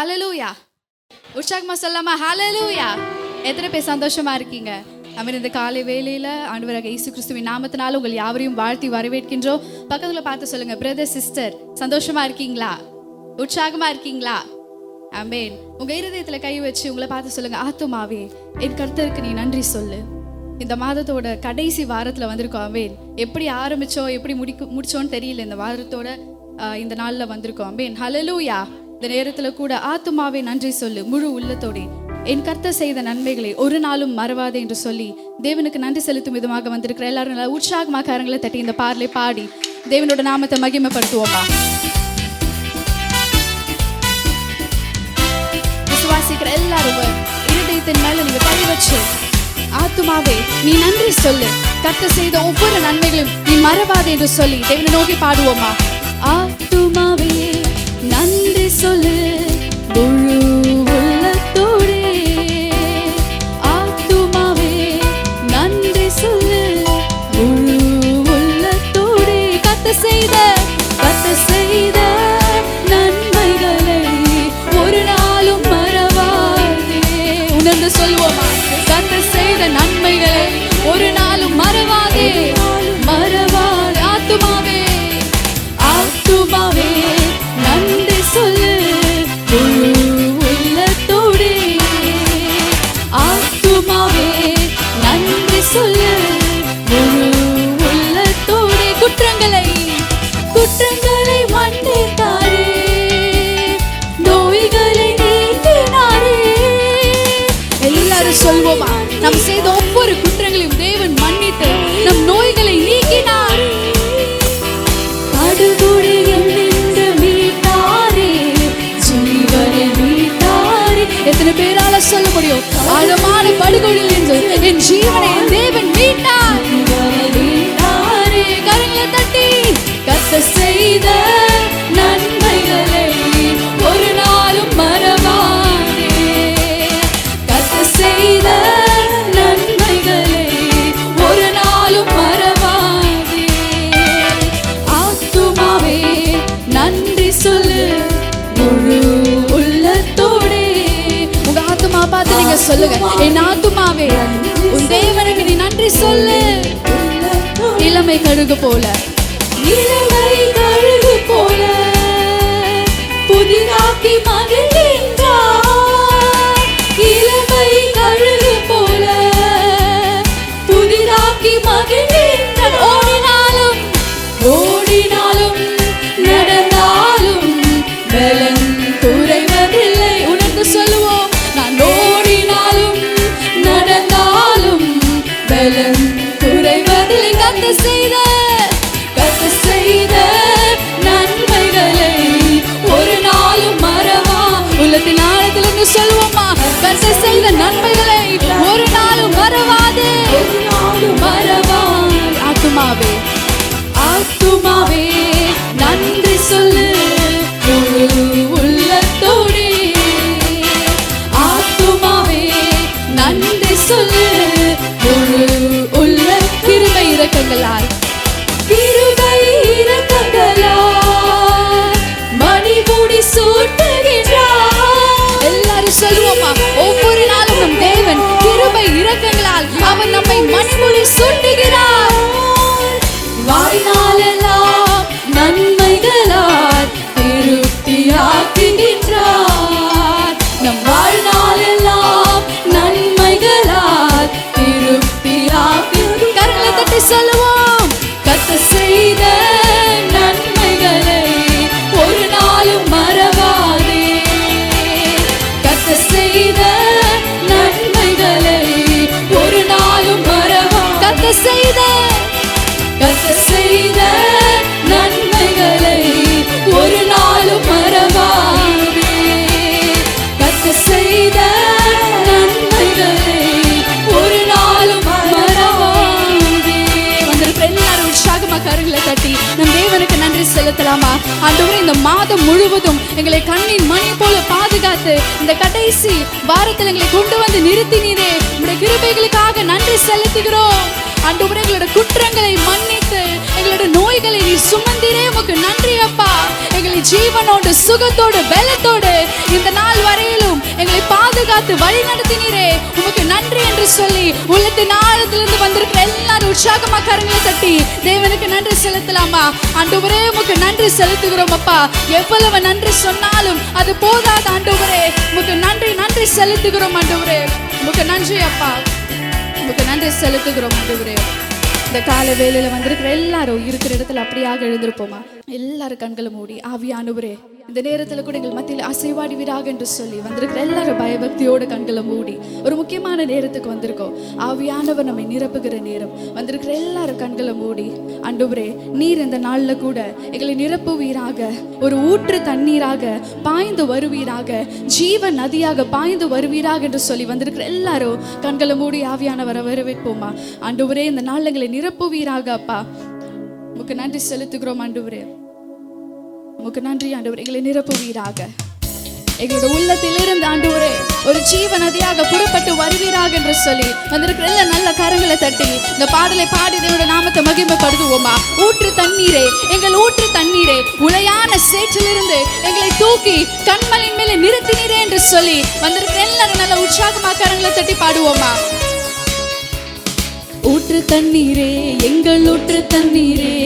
ஹல்லேலூயா. உற்சாகமா சொல்லாமா ஹல்லேலூயா. எத்தனை பேர் சந்தோஷமா இருக்கீங்க? அமீன். இந்த காலை வேளையில ஆண்டவராக இயேசு கிறிஸ்துவின் நாமத்தினால உங்கள் யாவரையும் வாழ்த்தி வரவேற்கின்றோம். பக்கத்துல பார்த்து சொல்லுங்க, பிரதர் சிஸ்டர் சந்தோஷமா இருக்கீங்களா? உற்சாகமா இருக்கீங்களா? ஆமென். உங்க இருதயத்துல கை வச்சு உங்களை பார்த்து சொல்லுங்க, ஆத்துமாவே என் கர்த்தருக்கு நீ நன்றி சொல்லு. இந்த மாதத்தோட கடைசி வாரத்துல வந்திருக்கோம். ஆமென். எப்படி ஆரம்பிச்சோம் எப்படி முடிச்சோன்னு தெரியல. இந்த வாரத்தோட இந்த நாள்ல வந்திருக்கோம். ஆமென். ஹல்லேலூயா. இந்த நேரத்துல கூட ஆத்துமாவே நன்றி சொல்லு முழு உள்ளத்தோட, என் கர்த்தர் செய்த நன்மைகளை ஒரு நாளும் மறவாதே என்று சொல்லி தேவனுக்கு நன்றி செலுத்தும் விதமாக வந்திருக்கிற எல்லாரும் நல்லா உற்சாகமாக கரங்களை தட்டி இந்த பாடலை பாடி தேவனோட நாமத்தை மகிமைப்படுத்துவோமா? விசுவாசிக்கிற எல்லாரும் இருதயத்தின் மேல நீங்க கை வச்சு, ஆத்துமாவே நீ நன்றி சொல்லு, கர்த்தர் செய்த ஒவ்வொரு நன்மைகளையும் நீ மறவாதே என்று சொல்லி தேவனை நோக்கி பாடுவோமா? ஆத்துமாவே நன்றி சொல்லு முழு உள்ளத்தோடே, ஆத்துமாவே நன்றி சொல்லு முழு உள்ளத்தோடே, கர்த்தர் செய்த நன்மைகளை ஒரு நாளும் மறவாதே. உணர்ந்து சொல்வோமா? கர்த்தர் செய்த நன்மைகளை ஒரு நாளும் மறவாதே, மறவாதே. ஆத்துமாவே ஆத்துமாவே நன்றி சொல்லு முழு உள்ளத்தோடே, ஆத்துமாவே நன்றி சொல்லு முழு உள்ளத்தோடே. குற்றங்களை மன்னித்தாரே, நோய்களை நீக்கினாரே. எல்லாரும் சொல்வோமா? நாம் செய்த ஒவ்வொரு குற்றங்களையும் தேவன் மன்னித்து நம் நோய்களை நீக்கினார். எத்தனை பேரால சொல்ல முடியும்? ஆழமான படுகொலில் இருந்து என் ஜீவனை தேவன் மீட்டார். கரங்களை தட்டி, கர்த்தர் செய்த நன்மைகளை ஒரு நாளும் மறவாதே, கர்த்தர் செய்த நன்மைகளை ஒரு நாளும் மறவாதே. ஆத்துமாவே நன்றி சொல்லு முழு உள்ளத்தோடே. உங்க ஆத்துமா பார்த்து நீங்க சொல்லுங்க, என் ஆத்துமாவே உன் தேவனுக்கு நீ நன்றி சொல்லு. இளமை கழுகு போல, இளமை கழுகு போல புதிதாக்கி மகிழ்கின்றார். இளமை கழுகு போல புதிதாக்கி மகிழ்கின்றார். ஓடினாலும் நடந்தாலும் பலன் குறைவதில்லை. உணர்ந்து சொல்லுவோம், நான் ஓடினாலும் நடந்தாலும் பலன் குறைவதில்லை. கர்த்தர் செய்த நன்மைகளை ஒரு நாளும் மறவா. உள்ளத்தின் ஆழத்திலிருந்து சொல்லுவோமா? கர்த்தர் செய்த நன்மைகளை ஒரு நாளும் மறவாதே, மறவா. ஆத்துமாவே ஆத்துமாவே நன்றி சொல்லு முழு உள்ளத்தோடே, ஆத்துமாவே நன்றி சொல்லு முழு உள்ள. கிருபை இரக்கங்களால் மணிமுடி சூட்டுகின்றார். எல்லாரும் சொல்லுவோமா? ஒவ்வொரு நாளும் நம் தேவன் கிருபை இரக்கங்களால் அவர் நம்மை மணிமுடி சூட்டுகிறார். வாழ்நாளெல்லாம் நன்மைகளால் திருப்தியாக்குகின்றார். நம் வாழ்நாளெல்லாம் நன்மைகளால் திருப்தியாக்குகின்றார். கரங்களை தட்டி சொல்லுவோம், கர்த்தர் செய்த நன்மைகளை ஒரு நாளும் மறவாதே, கர்த்தர் செய்த நன்மைகளை ஒரு நாளும் மறவா. கர்த்தர் செய்த நன்மைகளை ஒரு நாளும் மறவாதே, கர்த்தர் செய்த நன்மைகளை ஒரு நாளும் மறவாதே. வந்திருக்கிற எல்லாரும் உற்சாகமா கரங்களை தட்டி நம் தேவனுக்கு நன்றி செலுத்தலாமா? ஆண்டவரே, இந்த மாதம் முழுவதும் எங்களை கண்ணின் மணி போல பாதுகாத்து இந்த கடைசி வாரத்தில் எங்களை கொண்டு வந்து நிறுத்தினீரே, உங்களுடைய கிருபைகளுக்காக நன்றி செலுத்துகிறோம். ஆண்டவரே, எங்களோட குற்றங்களை மன்னித்து எங்களோட நோய்களை நீ சுமந்தீரே, உமக்கு நன்றி அப்பா. எங்களை ஜீவனோடு சுகத்தோடு பலத்தோடு இந்த நாள் வரையிலும் எங்களை பாதுகாத்து வழி நடத்தினீரே, உமக்கு நன்றி என்று சொல்லி உள்ளத்தின் ஆழத்திலிருந்து வந்திருக்கிற எல்லாரும் உற்சாகமா கரங்களை தட்டி தேவனுக்கு நன்றி செலுத்தலாமா? ஆண்டவரே உமக்கு நன்றி செலுத்துகிறோம் அப்பா. எவ்வளவு நன்றி சொன்னாலும் அது போதாது ஆண்டவரே. உமக்கு நன்றி செலுத்துகிறோம் ஆண்டவரே. உமக்கு நன்றி அப்பா, உமக்கு நன்றி செலுத்துகிறோம் ஆண்டவரே. இந்த கால வேளையில வந்திருக்கிற எல்லாரும் இருக்கிற இடத்துல அப்படியாக எழுந்திருப்போமா? எல்லாரும் கண்களை மூடி ஆவியானவரே இந்த நேரத்துல கூட எங்கள் மத்தியில் அசைவாடுவீராக என்று சொல்லி வந்திருக்கிற எல்லாரும் பயபக்தியோட கண்களை மூடி ஒரு முக்கியமான நேரத்துக்கு வந்திருக்கோம். ஆவியானவர் நம்மை நிரப்புகிற நேரம். வந்திருக்கிற எல்லாரும் கண்களை மூடி ஆண்டவரே நீர் இந்த நாள்ல கூட எங்களை நிரப்புவீராக, ஒரு ஊற்று தண்ணீராக பாய்ந்து வருவீராக, ஜீவ நதியாக பாய்ந்து வருவீராக என்று சொல்லி வந்திருக்கிற எல்லாரும் கண்களை மூடி ஆவியானவரை வரவேற்போமா? ஆண்டவரே இந்த நாள் எங்களை நிரப்புவீராக அப்பா. உமக்கு நன்றி செலுத்துகிறோம் ஆண்டவரே. உமக்கு நன்றி ஆண்டவரே. எங்களை நிரப்புவீராக, எங்களோட உள்ளத்திலிருந்து ஆண்டவரே ஒரு ஜீவ நதியாக புறப்பட்டு வருவீராக என்று சொல்லி வந்திருக்கிற எல்லா நல்ல கரங்களை தட்டி இந்த பாடலை பாடி தேவனுடைய நாமத்தை மகிமைப்படுத்துவோமா? ஊற்று தண்ணீரே, எங்கள் ஊற்று தண்ணீரே, உளையான சேற்றிலிருந்து எங்களை தூக்கி கண்மலின் மேலே நிறுத்தினீரே என்று சொல்லி வந்திருக்கிற எல்லாரும் நல்ல உற்சாகமா கரங்களை தட்டி பாடுவோமா? ஊற்று தண்ணீரே, எங்கள் ஊற்று தண்ணீரே,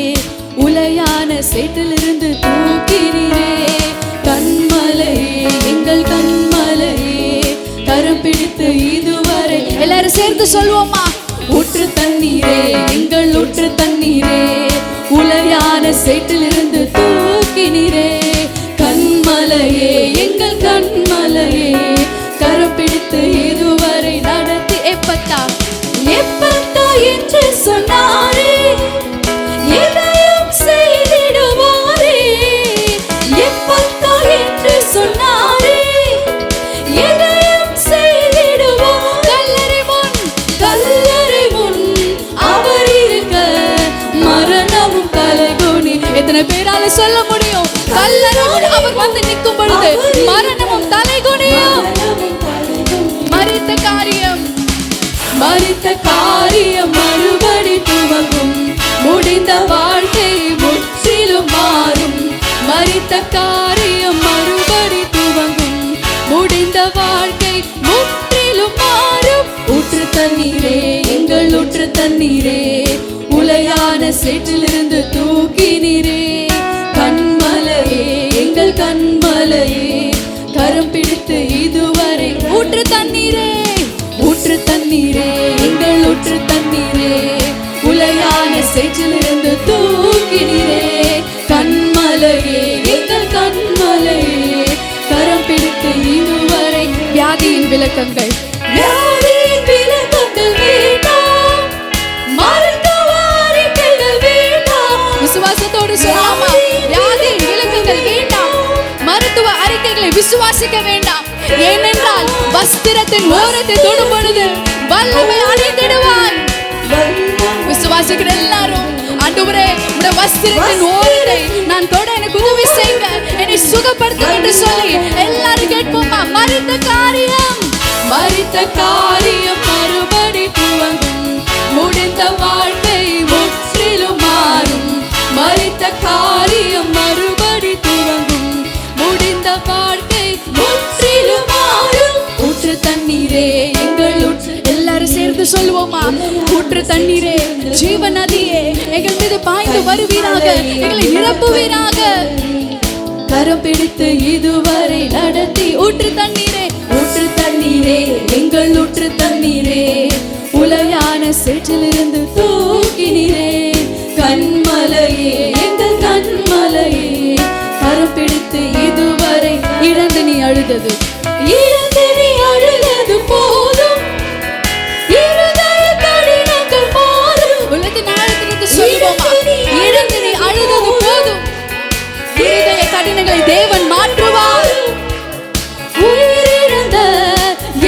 உளையான சேற்றிலிருந்து தூக்கினீரே, கண்மலையே, எங்கள் கண்மலையே, கரம் பிடித்து இதுவரை எல்லாரும் சேர்ந்து சொல்வோமா? ஊற்று தண்ணீரே, எங்கள் ஊற்று தண்ணீரே, உளையான சேற்றிலிருந்து தூக்கினீரே, கண்மலையே, எங்கள் கண்மலையே, கரம் பிடித்து இதுவரை நடத்தி எப்பத்தா என்று சொன்னாரே, எதையும் செய்திடுவாரே, எப்பத்தா என்று சொன்னாரே, எதையும் செய்திடுவார். கல்லறை முன் அவர் இருக்க மரணமும் தலைகுனி. எத்தனை பேரால சொல்ல முடியும்? கல்லறை முன் அவர் வந்து நிற்கும் பொழுது மரணமும் தலைகுனியும். மரித்த காரியம் மறுபடி துவங்கும், முடிந்த வாழ்க்கை முற்றிலும் மாறும். மரித்த காரியம் மறுபடி துவங்கும், முடிந்த வாழ்க்கை முற்றிலும் மாறும். ஊற்று தண்ணீரே, எங்கள் ஊற்று தண்ணீரே, உளையான சேற்றிலிருந்து தூக்கினீரே, கண்மலையே, எங்கள் கண்மலையே, கரம் பிடித்து இதுவரை. ஊற்று தண்ணீரே, ஊற்று தண்ணீரே, எங்கள் ஊற்று தண்ணீரே, உளையான சேற்றிலிருந்து தூக்கினீரே, கண்மலையே, எங்கள் கண்மலையே, கரம் பிடித்து இதுவரை. வியாதியின் விளக்கங்கள், வியாதியின் விளக்கங்கள் வேண்டாம், மருத்துவ அறிக்கைகள் வேண்டாம். விசுவாசத்தோடு சொல்லாமா? வியாதியின் விளக்கங்கள் வேண்டாம், மருத்துவ அறிக்கைகளை விசுவாசிக்க வேண்டாம். ஏனென்றால் வஸ்திரத்தின் ஓரத்தை தொடும் பொழுது வல்லமை அடைந்திடுவாய். விசுவாசிக்கிற எல்லாரும் ஆண்டவரே உடைய வஸ்திரத்தின் ஓரத்தை நான் தொட எனக்கு உதவி செய்யுங்க, என்னை சுகப்படுத்தும் என்று சொல்லி எல்லாரும் கேட்போமா? மரித்த காரியம், மரித்த காரியம் மறுபடி துவங்கும், முடிந்த வாழ்க்கை முற்றிலும் மாறும். மரித்த காரியம் மறுபடி துவங்கும், முடிந்த வாழ்க்கை முற்றிலும் மாறும். ஊற்று தண்ணீரே, எங்கள் ஊற்று. எல்லாரும் சேர்ந்து சொல்லுவோமா? ஊற்று தண்ணீரே, ஜீவ நதியே, எங்கள் மீது பாய்ந்து வருவீராக, எங்களை நிரப்புவீராக, கரம் பிடித்து இதுவரை நடத்தி. ஊற்று தண்ணீரே, ஊற்று தண்ணீரே, எங்கள் ஊற்று தண்ணீரே, உளையான சேற்றிலிருந்து தூக்கினீரே, கண்மலையே, எங்கள் கண்மலையே, கரம் பிடித்து இதுவரை. இழந்து நீ அழுதது, இழந்து நீ அழுதது போதும், இருதய கடினங்கள் மாறும். உள்ளத்தின் ஆழத்திலிருந்து சொல்லுவோமா? இழந்து நீ அழுதது போதும், இருதய கடினங்களை தேவன் மாற்றுவார். உயிரிழந்த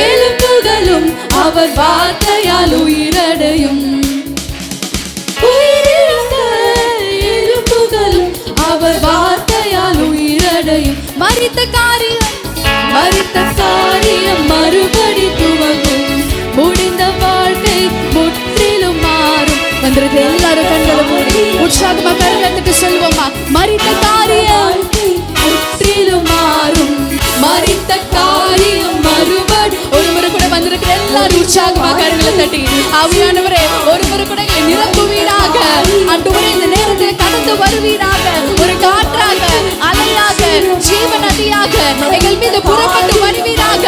எலும்புகளும் அவர் வார்த்தையால் உயிரடையும். உயிரிழந்த எலும்புகளும் அவர் வார்த்தையால் உயிரடையும். மரித்த காரியம், மரித்த காரியம் மறுபடி துவங்கும், முடிந்த வாழ்க்கை முற்றிலும் மாறும். வந்திருக்க எல்லாரும் கண்களை மூடி உற்சாகமா கரகத்துக்கு சொல்லுவோமா? மரித்த காரியம், மரித்த காரியம் மறுபடி. ஒரு முறை கூட வந்திருக்கிற எல்லாரும் உற்சாகமாக கரங்களை தட்டி ஆவியானவரே ஒரு முறை கூட எங்களை நிரப்புவீராக. ஆண்டவரே இந்த நேரத்தில் கடந்து வருவீராக. ஒரு காற்றாக, அலையாக, ஜீவ நதியாக எங்கள் மீது புறப்பட்டு வருவீராக.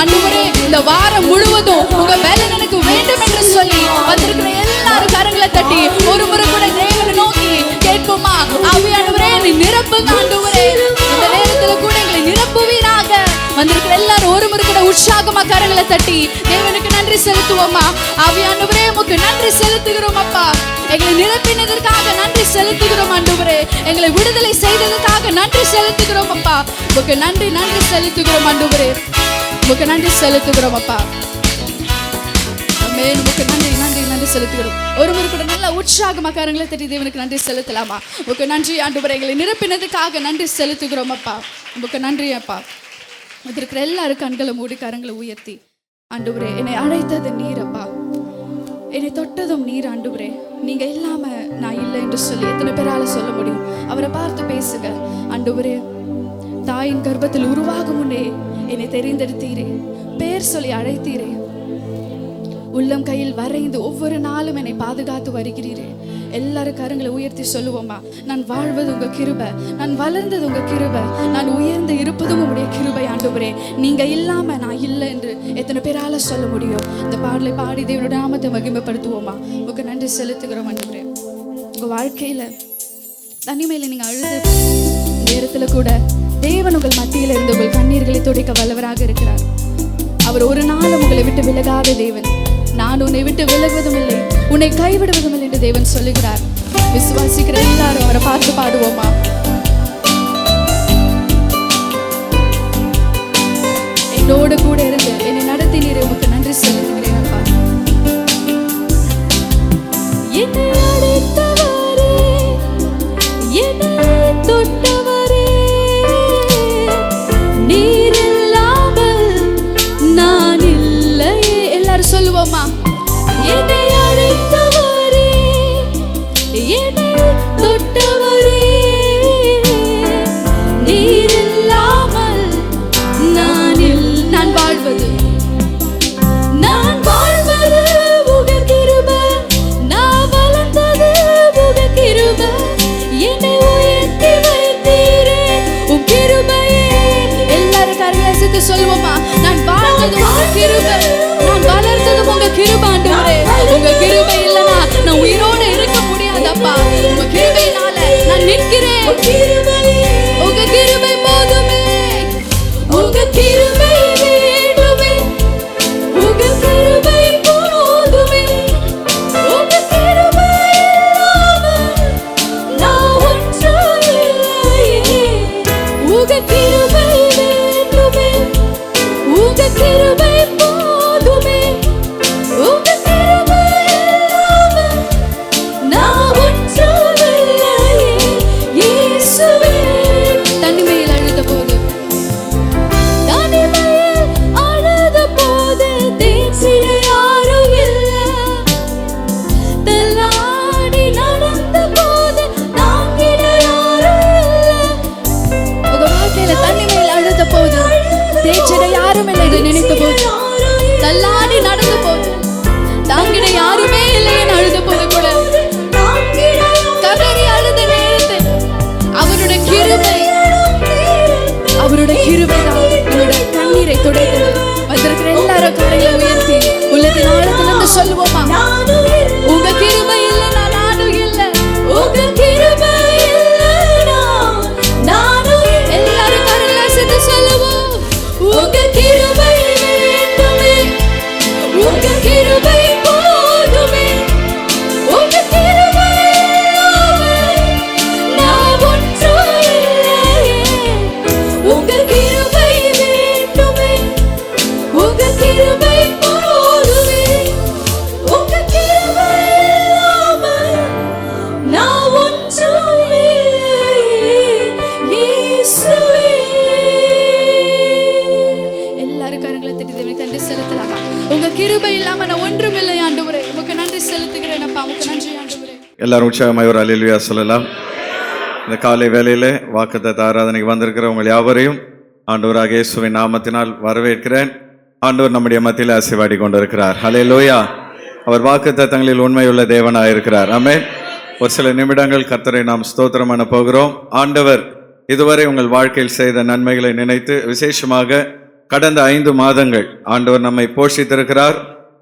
ஆண்டவரே இந்த வாரம் முழுவதும் உங்க பலன் எனக்கு வேண்டும் என்று சொல்லி வந்திருக்கிற எல்லாரும் கரங்களை தட்டி ஒரு முறை கூட தேவனை நோக்கி கேட்போமா? ஆவியானவரே நீ நிரப்புங்க ஆண்டவரே. இந்த நேரத்துல கூட எங்களை நிரப்புவீராக. வந்திருக்கிற எல்லாரும் ஒரு முறை கூட உற்சாகமா கரங்களை தட்டி தேவனுக்கு நன்றி செலுத்துவோமா? ஆவியானவரே உமக்கு நன்றி செலுத்துகிறோம் அப்பா. எங்களை நிரப்பினதற்காக நன்றி செலுத்துகிறோம் ஆண்டவரே. எங்களை விடுதலை செய்ததற்காக நன்றி செலுத்துகிறோம் அப்பா. உமக்கு நன்றி செலுத்துகிறோம் ஆண்டவரே. உமக்கு நன்றி செலுத்துகிறோம் அப்பா. ஆமென். உமக்கு நன்றி செலுத்துகிறோம். ஒரு முறை கூட நல்ல உற்சாகமா கரங்களை தட்டி தேவனுக்கு நன்றி செலுத்தலாமா? உமக்கு நன்றி ஆண்டவரே. எங்களை நிரப்பினதுக்காக நன்றி செலுத்துகிறோம் அப்பா. உமக்கு நன்றி அப்பா. இருக்கிற எல்லாரும் கண்களை மூடி கரங்களை உயர்த்தி ஆண்டவரே என்னை அழைத்தது நீர் அப்பா, என்னை தொட்டதும் நீர் ஆண்டவரே. நீங்க இல்லாம நான் இல்லை என்று சொல்லி எத்தனை பேரால சொல்ல முடியும்? அவரை பார்த்து பேசுங்க ஆண்டவரே. தாயின் கர்ப்பத்தில் உருவாகும் முன்னே என்னை தெரிந்தெடுத்தீரே, பேர் சொல்லி அழைத்தீரே, உள்ளம் கையில் வரைந்து ஒவ்வொரு நாளும் என்னை பாதுகாத்து வருகிறீரே. எல்லாரும் கரங்களை உயர்த்தி சொல்லுவோமா? நான் வாழ்வது உங்க கிருபை, நான் வளர்ந்தது உங்க கிருபை, நான் உயர்ந்து இருப்பதும் உங்களுடைய கிருபை ஆண்டவரே. நீங்க இல்லாம நான் இல்லை என்று எத்தனை பேரால சொல்ல முடியும்? இந்த பாடலை பாடி தேவனுடைய நாமத்தை மகிமைப்படுத்துவோமா? உங்க நன்றி செலுத்துகிறோம் ஆண்டவரே. உங்க வாழ்க்கையில தனிமையில நீங்க அழுது நேரத்துல கூட தேவன் உங்கள் மத்தியில இருந்து உங்கள் கண்ணீர்களை துடைக்க வல்லவராக இருக்கிறார். அவர் ஒரு நாளும் உங்களை விட்டு விலகாத தேவன். நான் உன்னை விட்டு விலகுவதும் இல்லை, உன்னை கைவிடுவதும் இல்லை என்று தேவன் சொல்லுகிறார். விசுவாசிக்கிற எல்லாரும் அவரை பார்த்து பாடுவோமா? என்னோடு கூட இருந்து என்னை நடத்தினீரே, உமக்கு நன்றி செலுத்துகிறேன் அப்பா. என்னை அழைத்தவரே, என்னை தொட்டவரே, நீர் இல்லாமல் நான் இல்லையே. எல்லாரும் சொல்லுவோமா? என்னை அழைத்தவரே, என்னை தொட்டவரே, நீர் இல்லாமல் நான் வாழ்வது உங்க கிருபை, நான் வளர்ந்தது உங்க கிருபை, என்னை உயர்த்தி வைத்தீரே உன் கிருபையே. எல்லாரும் கரங்களை சேர்த்து சொல்லுவோமா? நான் வாழ்ந்தது உங்க கிருபை, நான் வளர்ந்தது உங்க கிருபை ஆண்டவரே. உங்க கிருபை இல்லைனா நான் உயிரோடு இருக்க முடியாதப்பா. உங்க கிருபையினால நான் நிற்கிறேன். உங்க கிருபை போதுமே, உங்க கிருபை வேண்டுமே, உங்க கிருபை போதுமே, உங்க கிருபை இல்லாமல் நான் ஒன்றும் இல்லையே. உங்க கிருபை வேண்டுமே, உங்க கிருபை போதுமே, உங்க கிருபை இல்லாமல் நான் ஒன்றும் இல்லையே. இயேசுவே. தனிமையில் அழுத போது தேசிய யாரும் இல்லை, தள்ளாடி நடந்த போது தாங்கிட யாரும் இல்லை. உங்க வாழ்க்கையில தனிமையில் அழுத போது, தேய்ச்சிட யாரும் இல்லை என்று நினைத்த போது, தள்ளாடி நடந்த போது, தாங்கிட யாருமே இல்லைன்னு அழுத போது கூட கதறி அழுத நேரத்தில் அவருடைய கிருபை, அவருடைய கிருபை தான் உங்களுடைய கண்ணீரை துடைத்தது. வந்திருக்கிற எல்லாரும் கரையை உயர்த்தி உள்ளத்தின் ஆழத்திலிருந்து சொல்லுவோமா? உங்க கிருபை இல்லைனா நானும் இல்லை, உங்க கிருபை இல்லைனா நானும் இல்லை. எல்லாரும் கரையில சேர்த்து சொல்லுவோம். உங்க கிருபை வேண்டுமே, உங்க கிருபை போதுமே, உங்க கிருபை இல்லாமல் நான் ஒன்றும் இல்லையே. உங்க கிருபை வேண்டுமே, உங்க கிருபை போதுமே, உங்க கிருபை இல்லாமல் நான் ஒன்றும் இல்லையே. இயேசுவே. எல்லாரும் கரங்களை தட்டி தேவனுக்கு நன்றி செலுத்தலாமா? உங்க கிருபை இல்லாம நான் ஒன்றும் இல்லை ஆண்டவரே. உமக்கு நன்றி செலுத்துகிறேன் அப்பா. உமக்கு நன்றி ஆண்டவரே. எல்லாரும் உற்சாகமாய் ஒரு அல்லேலூயா சொல்லலாம். இந்த காலை வேளையில வாக்குத்தத்த ஆராதனைக்கு வந்திருக்கிற உங்கள் யாவரையும் ஆண்டவராக இயேசுவின் நாமத்தினால் வரவேற்கிறேன். ஆண்டவர் நம்முடைய மத்தியில் ஆசீர்வாடி கொண்டிருக்கிறார். ஹல்லேலூயா. அவர் வாக்குத்தத்தங்களில் உண்மையுள்ள தேவனாக இருக்கிறார். ஆமென். ஒரு சில நிமிடங்கள் கர்த்தரை நாம் ஸ்தோத்திரம் பண்ண போகிறோம். ஆண்டவர் இதுவரை உங்கள் வாழ்க்கையில் செய்த நன்மைகளை நினைத்து, விசேஷமாக கடந்த 5 மாதங்கள் ஆண்டவர் நம்மை போஷித்திருக்கிறார்,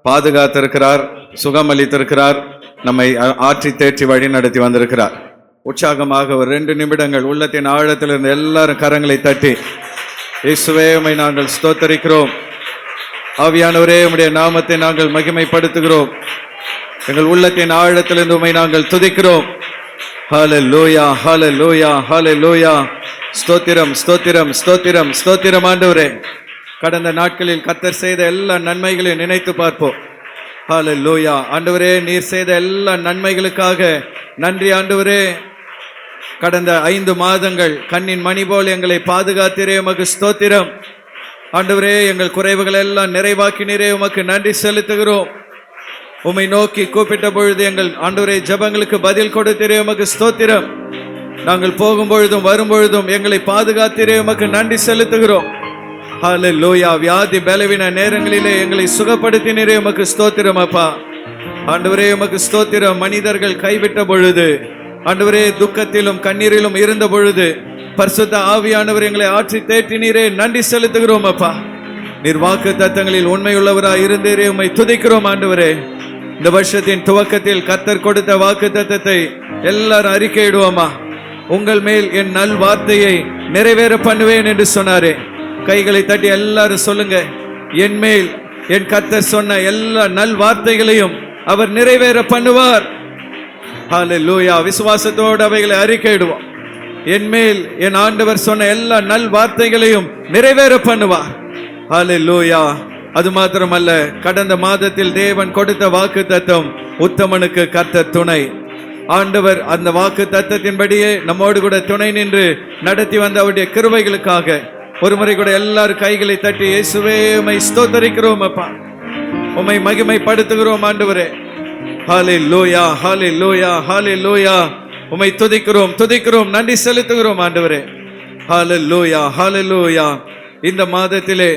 பாதுகாத்திருக்கிறார், சுகமளித்திருக்கிறார், நம்மை ஆற்றி தேற்றி வழி நடத்தி வந்திருக்கிறார். உற்சாகமாக ஒரு 2 நிமிடங்கள் உள்ளத்தின் ஆழத்திலிருந்து எல்லாரும் கரங்களை தட்டி, இயேசுவே உம்மை நாங்கள் ஸ்தோத்தரிக்கிறோம், ஆவியானவரே உம்முடைய நாமத்தை நாங்கள் மகிமைப்படுத்துகிறோம், எங்கள் உள்ளத்தின் ஆழத்திலிருந்து உம்மை நாங்கள் துதிக்கிறோம். ஹல்லேலூயா, ஹல்லேலூயா, ஹல்லேலூயா. ஸ்தோத்திரம், ஸ்தோத்திரம், ஸ்தோத்திரம், ஸ்தோத்திரம். ஆண்டவரே, கடந்த நாட்களில் கர்த்தர் செய்த எல்லா நன்மைகளையும் நினைத்து பார்ப்போம். ஹல்லேலூயா. ஆண்டவரே, நீர் செய்த எல்லா நன்மைகளுக்காக நன்றி. ஆண்டவரே, கடந்த 5 மாதங்கள் கண்ணின் மணி போல் எங்களை பாதுகாத்திரே, உமக்கு ஸ்தோத்திரம். ஆண்டவரே, எங்கள் குறைவுகள் எல்லாம் நிறைவாக்கினரே, உமக்கு நன்றி செலுத்துகிறோம். உம்மை நோக்கி கூப்பிட்ட பொழுது எங்கள் ஆண்டவரே ஜெபங்களுக்கு பதில் கொடுத்திரே, உமக்கு ஸ்தோத்திரம். நாங்கள் போகும்பொழுதும் வரும்பொழுதும் எங்களை பாதுகாத்திரே, உமக்கு நன்றி செலுத்துகிறோம். ஹல்லேலூயா. வியாதி பலவீன நேரங்களிலே எங்களை சுகப்படுத்தினரே, உமக்கு ஸ்தோத்திரம். அப்பா ஆண்டவரே, உமக்கு ஸ்தோத்திரம். மனிதர்கள் கைவிட்ட பொழுது, ஆண்டவரே துக்கத்திலும் கண்ணீரிலும் இருந்த பொழுது பரிசுத்த ஆவியானவர் எங்களை ஆற்றி தேற்றினீரே, நன்றி செலுத்துகிறோம். அப்பா நீர் வாக்கு தத்தங்களில் உண்மையுள்ளவராய் இருந்தீரே, உம்மை துதிக்கிறோம். ஆண்டவரே, இந்த வருஷத்தின் துவக்கத்தில் கர்த்தர் கொடுத்த வாக்கு தத்தத்தை எல்லாரும் அறிக்கையிடுவோமா? உங்கள் மேல் என் நல் வார்த்தையை நிறைவேற பண்ணுவேன் என்று சொன்னாரே. கைகளை தட்டி எல்லாரும் சொல்லுங்க, என் மேல் என் கர்த்தர் சொன்ன எல்லா நல் வார்த்தைகளையும் அவர் நிறைவேற பண்ணுவார். ஹல்லேலூயா. விசுவாசத்தோடு அவைகளை அறிக்கையிடுவோம். என் மேல் என் ஆண்டவர் சொன்ன எல்லா நல் வார்த்தைகளையும் நிறைவேற பண்ணுவார். ஹல்லேலூயா. அது மாத்திரமல்ல, கடந்த மாதத்தில் தேவன் கொடுத்த வாக்கு தத்தம், உத்தமனுக்கு கர்த்தர் துணை. ஆண்டவர் அந்த வாக்கு தத்தத்தின்படியே நம்மோடு கூட துணை நின்று நடத்தி வந்த அவருடைய கிருபைகளுக்காக ஒரு முறை கூட எல்லாரும் கைகளை தட்டி, இயேசுவே உம்மை ஸ்தோத்தரிக்கிறோம். அப்பா உம்மை மகிமைப்படுத்துகிறோம். ஆண்டவரே, ஹல்லேலூயா, ஹல்லேலூயா, ஹல்லேலூயா. உம்மை துதிக்கிறோம், துதிக்கிறோம், நன்றி செலுத்துகிறோம். ஆண்டவரே, ஹல்லேலூயா, ஹல்லேலூயா. இந்த மாதத்திலே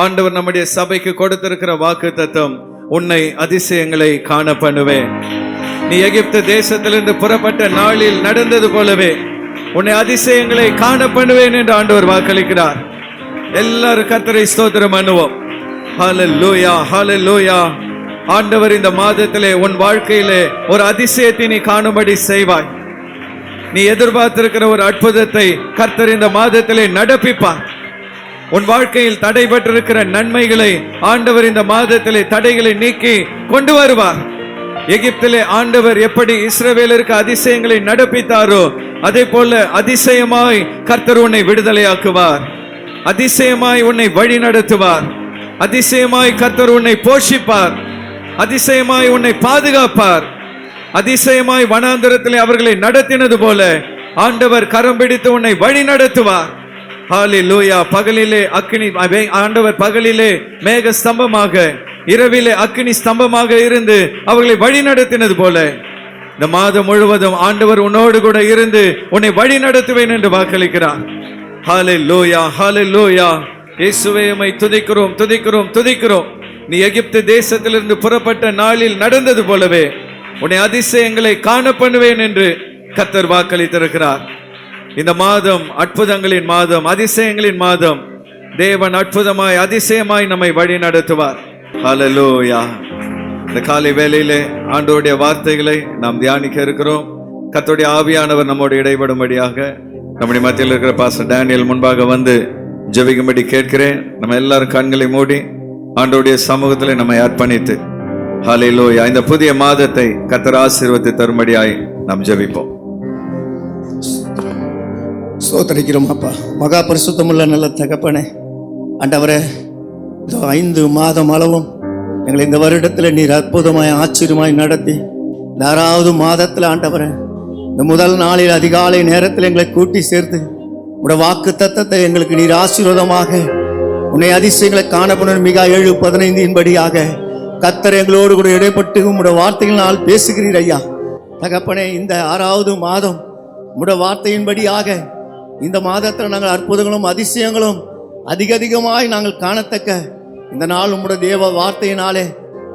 ஆண்டவர் நம்முடைய சபைக்கு கொடுத்திருக்கிற வாக்கு தத்தம், உன்னை அதிசயங்களை காண பண்ணுவேன். நீ எகிப்து தேசத்திலிருந்து புறப்பட்ட நாளில் நடந்தது போலவே உன்னை அதிசயங்களை காண பண்ணுவேன் என்று ஆண்டவர் வாக்களிக்கிறார். எல்லாரும் கர்த்தரை ஸ்தோத்திரம் பண்ணுவோம். ஹல்லேலூயா, ஹல்லேலூயா. ஆண்டவர் இந்த மாதத்திலே உன் வாழ்க்கையிலே ஒரு அதிசயத்தை நீ காணும்படி செய்வாய். நீ எதிர்பார்த்திருக்கிற ஒரு அற்புதத்தை கர்த்தர் இந்த மாதத்திலே நடப்பிப்பார். உன் வாழ்க்கையில் தடைபட்டிருக்கிற நன்மைகளை ஆண்டவர் இந்த மாதத்திலே தடைகளை நீக்கி கொண்டு வருவார். எகிப்திலே ஆண்டவர் எப்படி இஸ்ரவேலருக்கு அதிசயங்களை நடப்பித்தாரோ, அதே போல அதிசயமாய் கர்த்தர் உன்னை விடுதலையாக்குவார். அதிசயமாய் உன்னை வழி நடத்துவார். அதிசயமாய் கர்த்தர் உன்னை போஷிப்பார். அதிசயமாய் உன்னை பாதுகாப்பார். அதிசயமாய் வனாந்தரத்திலே அவர்களை நடத்தினது போல ஆண்டவர் கரம் பிடித்து உன்னை வழி நடத்துவார். ஹல்லேலூயா. பகலிலே அக்கினி, ஆண்டவர் பகலிலே மேக ஸ்தம்பமாக, இரவிலே அக்கினி ஸ்தம்பமாக இருந்து அவர்களை வழி நடத்தினது போல இந்த மாதம் முழுவதும் ஆண்டவர் உன்னோடு கூட இருந்து உன்னை வழி நடத்துவேன் என்று வாக்களிக்கிறார். ஹல்லேலூயா, ஹல்லேலூயா. இயேசுவே உம்மை துதிக்கிறோம், துதிக்கிறோம், துதிக்கிறோம். நீ எகிப்து தேசத்திலிருந்து புறப்பட்ட நாளில் நடந்தது போலவே உன்னை அதிசயங்களை காண பண்ணுவேன் என்று கர்த்தர் வாக்களித்திருக்கிறார். இந்த மாதம் அற்புதங்களின் மாதம், அதிசயங்களின் மாதம். தேவன் அற்புதமாய் அதிசயமாய் நம்மை வழி நடத்துவார். ஹல்லேலூயா. இந்த காலை வேளையிலே ஆண்டவருடைய வார்த்தைகளை நாம் தியானிக்க இருக்கிறோம். கர்த்தருடைய ஆவியானவர் நம்மோடு இடைபடும்படியாக நம்முடைய மத்தியில் இருக்கிற பாஸ்டர் டேனியல் முன்பாக வந்து ஜெபிக்கும்படி கேட்கிறேன். நம்ம எல்லாரும் கண்களை மூடி ஆண்டவருடைய சமூகத்தில் நம்மை அர்ப்பணித்து, ஹல்லேலூயா, இந்த புதிய மாதத்தை கர்த்தர் ஆசீர்வதித்து தரும்படியாய் நாம் ஜெபிப்போம். ஸ்தோத்திரிக்கிறோம் அப்பா. மகா பரிசுத்தமுள்ள நல்ல தகப்பனே, ஆண்டவரே, 5 மாதம் அளவும் எங்களை இந்த வருடத்தில் நீர் அற்புதமாய் ஆச்சரியமாய் நடத்தி, இந்த 6வது மாதத்தில் ஆண்டவரே, இந்த முதல் நாளில் அதிகாலை நேரத்தில் எங்களை கூட்டி சேர்த்து உடைய வாக்கு தத்தத்தை எங்களுக்கு நீர் ஆசீர்வாதமாக உன்னை அதிசயங்களை காணப்படும் மிக 7:15 படியாக கர்த்தர் எங்களோடு கூட இடைப்பட்டு உம்முடைய வார்த்தைகளினால் பேசுகிறீர் ஐயா. தகப்பனே, இந்த 6வது மாதம் உம்முடைய வார்த்தையின்படியாக இந்த மாதத்தில் நாங்கள் அற்புதங்களும் அதிசயங்களும் அதிகமாய் நாங்கள் காணத்தக்க இந்த நாள் உம்முடைய தேவ வார்த்தையினாலே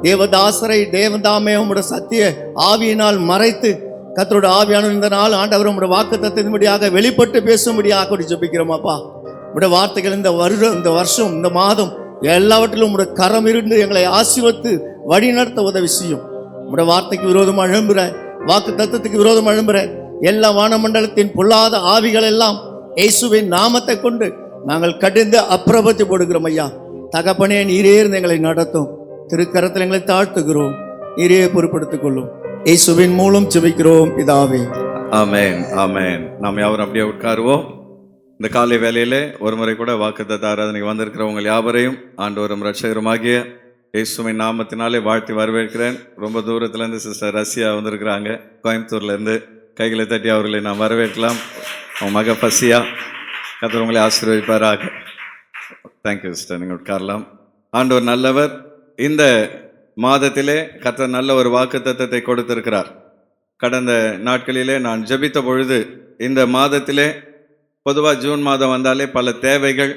தேவதாசரை தேவதாமே உம்முடைய சத்திய ஆவியினால் மறைத்து கர்த்தரோட ஆவியான இந்த நாள் ஆண்டவர் உம்முடைய வாக்குத்தத்தத்தின்படியாக வெளிப்பட்டு பேசும்படியாக கூட ஜெபிக்கிறோம் அப்பா. உம்முடைய வார்த்தைகள் இந்த வருடம், இந்த வருஷம், இந்த மாதம் எல்லாவற்றிலும் உம்முடைய கரம் இருந்து எங்களை ஆசீர்வதித்து வழி நடத்த உதவி செய்யும். உம்முடைய வார்த்தைக்கு விரோதமாக எழும்புற, வாக்கு தத்துவத்துக்கு விரோதமாக எழும்புற எல்லா வானமண்டலத்தின் பொல்லாத ஆவிகள் எல்லாம் இயேசுவின் நாமத்தை கொண்டு நாங்கள் கடிந்து அப்புறப்படுத்தி போடுகிறோம் ஐயா. தகப்பனே, நீரே இருந்து எங்களை நடத்தும். திருக்கரத்தில் எங்களை தாழ்த்துகிறோம். நீரே பொறுப்படுத்திக் கொள்ளும். இயேசுவின் மூலம் ஜெபிக்கிறோம் பிதாவே. ஆமென், ஆமென். நாம் யாவரும் அப்படியே உட்காருவோம். இந்த காலை வேளையிலே ஒரு முறை கூட வாக்குத்தத்த ஆராதனைக்கு வந்திருக்கிறவங்க யாவரையும் ஆண்டவரும் இரட்சகருமாகிய இயேசுவின் நாமத்தினாலே வாழ்த்தி வரவேற்கிறேன். ரொம்ப தூரத்துலேருந்து சிஸ்டர் ரஷ்யா வந்திருக்கிறாங்க, கோயம்புத்தூர்லேருந்து. கைகளை தட்டி அவர்களை நாம் வரவேற்கலாம். அவங்க மக பசியா, கர்த்தர் உங்களை ஆசீர்வதிப்பாராக. தேங்க்யூ சிஸ்டர், நீங்கள் உட்காரலாம். ஆண்டவர் நல்லவர். இந்த மாதத்திலே கர்த்தர் நல்ல ஒரு வாக்குத்தத்தத்தை கொடுத்திருக்கிறார். கடந்த நாட்களிலே நான் ஜெபித்த பொழுது, இந்த மாதத்திலே பொதுவாக ஜூன் மாதம் வந்தாலே பல தேவைகள்,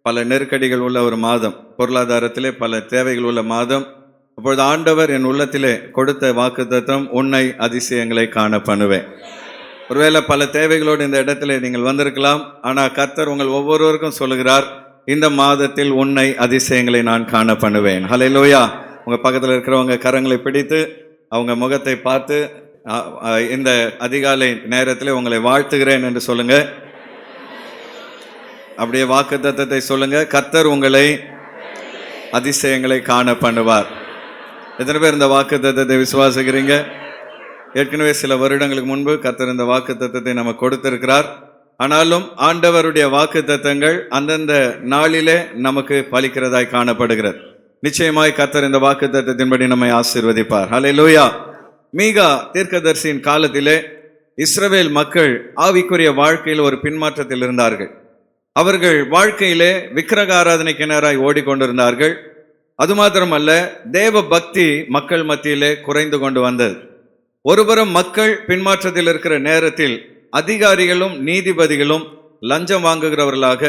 பல நெருக்கடிகள் உள்ள ஒரு மாதம், பொருளாதாரத்திலே பல தேவைகள் உள்ள மாதம். அப்பொழுது ஆண்டவர் என் உள்ளத்திலே கொடுத்த வாக்குத்தத்தம், உன்னை அதிசயங்களை காண பண்ணுவேன். ஒருவேளை பல தேவைகளோடு இந்த இடத்துல நீங்கள் வந்திருக்கலாம். ஆனால் கர்த்தர் உங்கள் ஒவ்வொருவருக்கும் சொல்லுகிறார், இந்த மாதத்தில் உன்னை அதிசயங்களை நான் காண பண்ணுவேன். ஹல்லேலூயா. உங்கள் பக்கத்தில் இருக்கிறவங்க கரங்களை பிடித்து அவங்க முகத்தை பார்த்து இந்த அதிகாலை நேரத்தில் உங்களை வாழ்த்துகிறேன் என்று சொல்லுங்க. அப்படியே வாக்குத்தத்தத்தை சொல்லுங்க, கர்த்தர் உங்களை அதிசயங்களை காண பண்ணுவார். எத்தனை பேர் இந்த வாக்குத்தத்தத்தை விசுவாசிக்கிறீங்க? ஏற்கனவே சில வருடங்களுக்கு முன்பு கர்த்தர் இந்த வாக்குத்தத்தத்தை நமக்கு கொடுத்திருக்கிறார். ஆனாலும் ஆண்டவருடைய வாக்குத்தத்தங்கள் அந்தந்த நாளிலே நமக்கு பலிக்கிறதாய் காணப்படுகிறது. நிச்சயமாய் கர்த்தர் இந்த வாக்குத்தத்தத்தின்படி நம்மை ஆசீர்வதிப்பார். ஹல்லேலூயா. மீகா தீர்க்கதரிசியின் காலத்திலே இஸ்ரவேல் மக்கள் ஆவிக்குரிய வாழ்க்கையில் ஒரு பின்மாற்றத்தில் இருந்தார்கள். அவர்கள் வாழ்க்கையிலே விக்கிரக ஆராதனைக்கு நேராய் ஓடிக்கொண்டிருந்தார்கள். அது மாத்திரமல்ல, தேவ பக்தி மக்கள் மத்தியிலே குறைந்து கொண்டு வந்தது. ஒருபுறம் மக்கள் பின்மாற்றத்தில் இருக்கிற நேரத்தில் அதிகாரிகளும் நீதிபதிகளும் லஞ்சம் வாங்குகிறவர்களாக,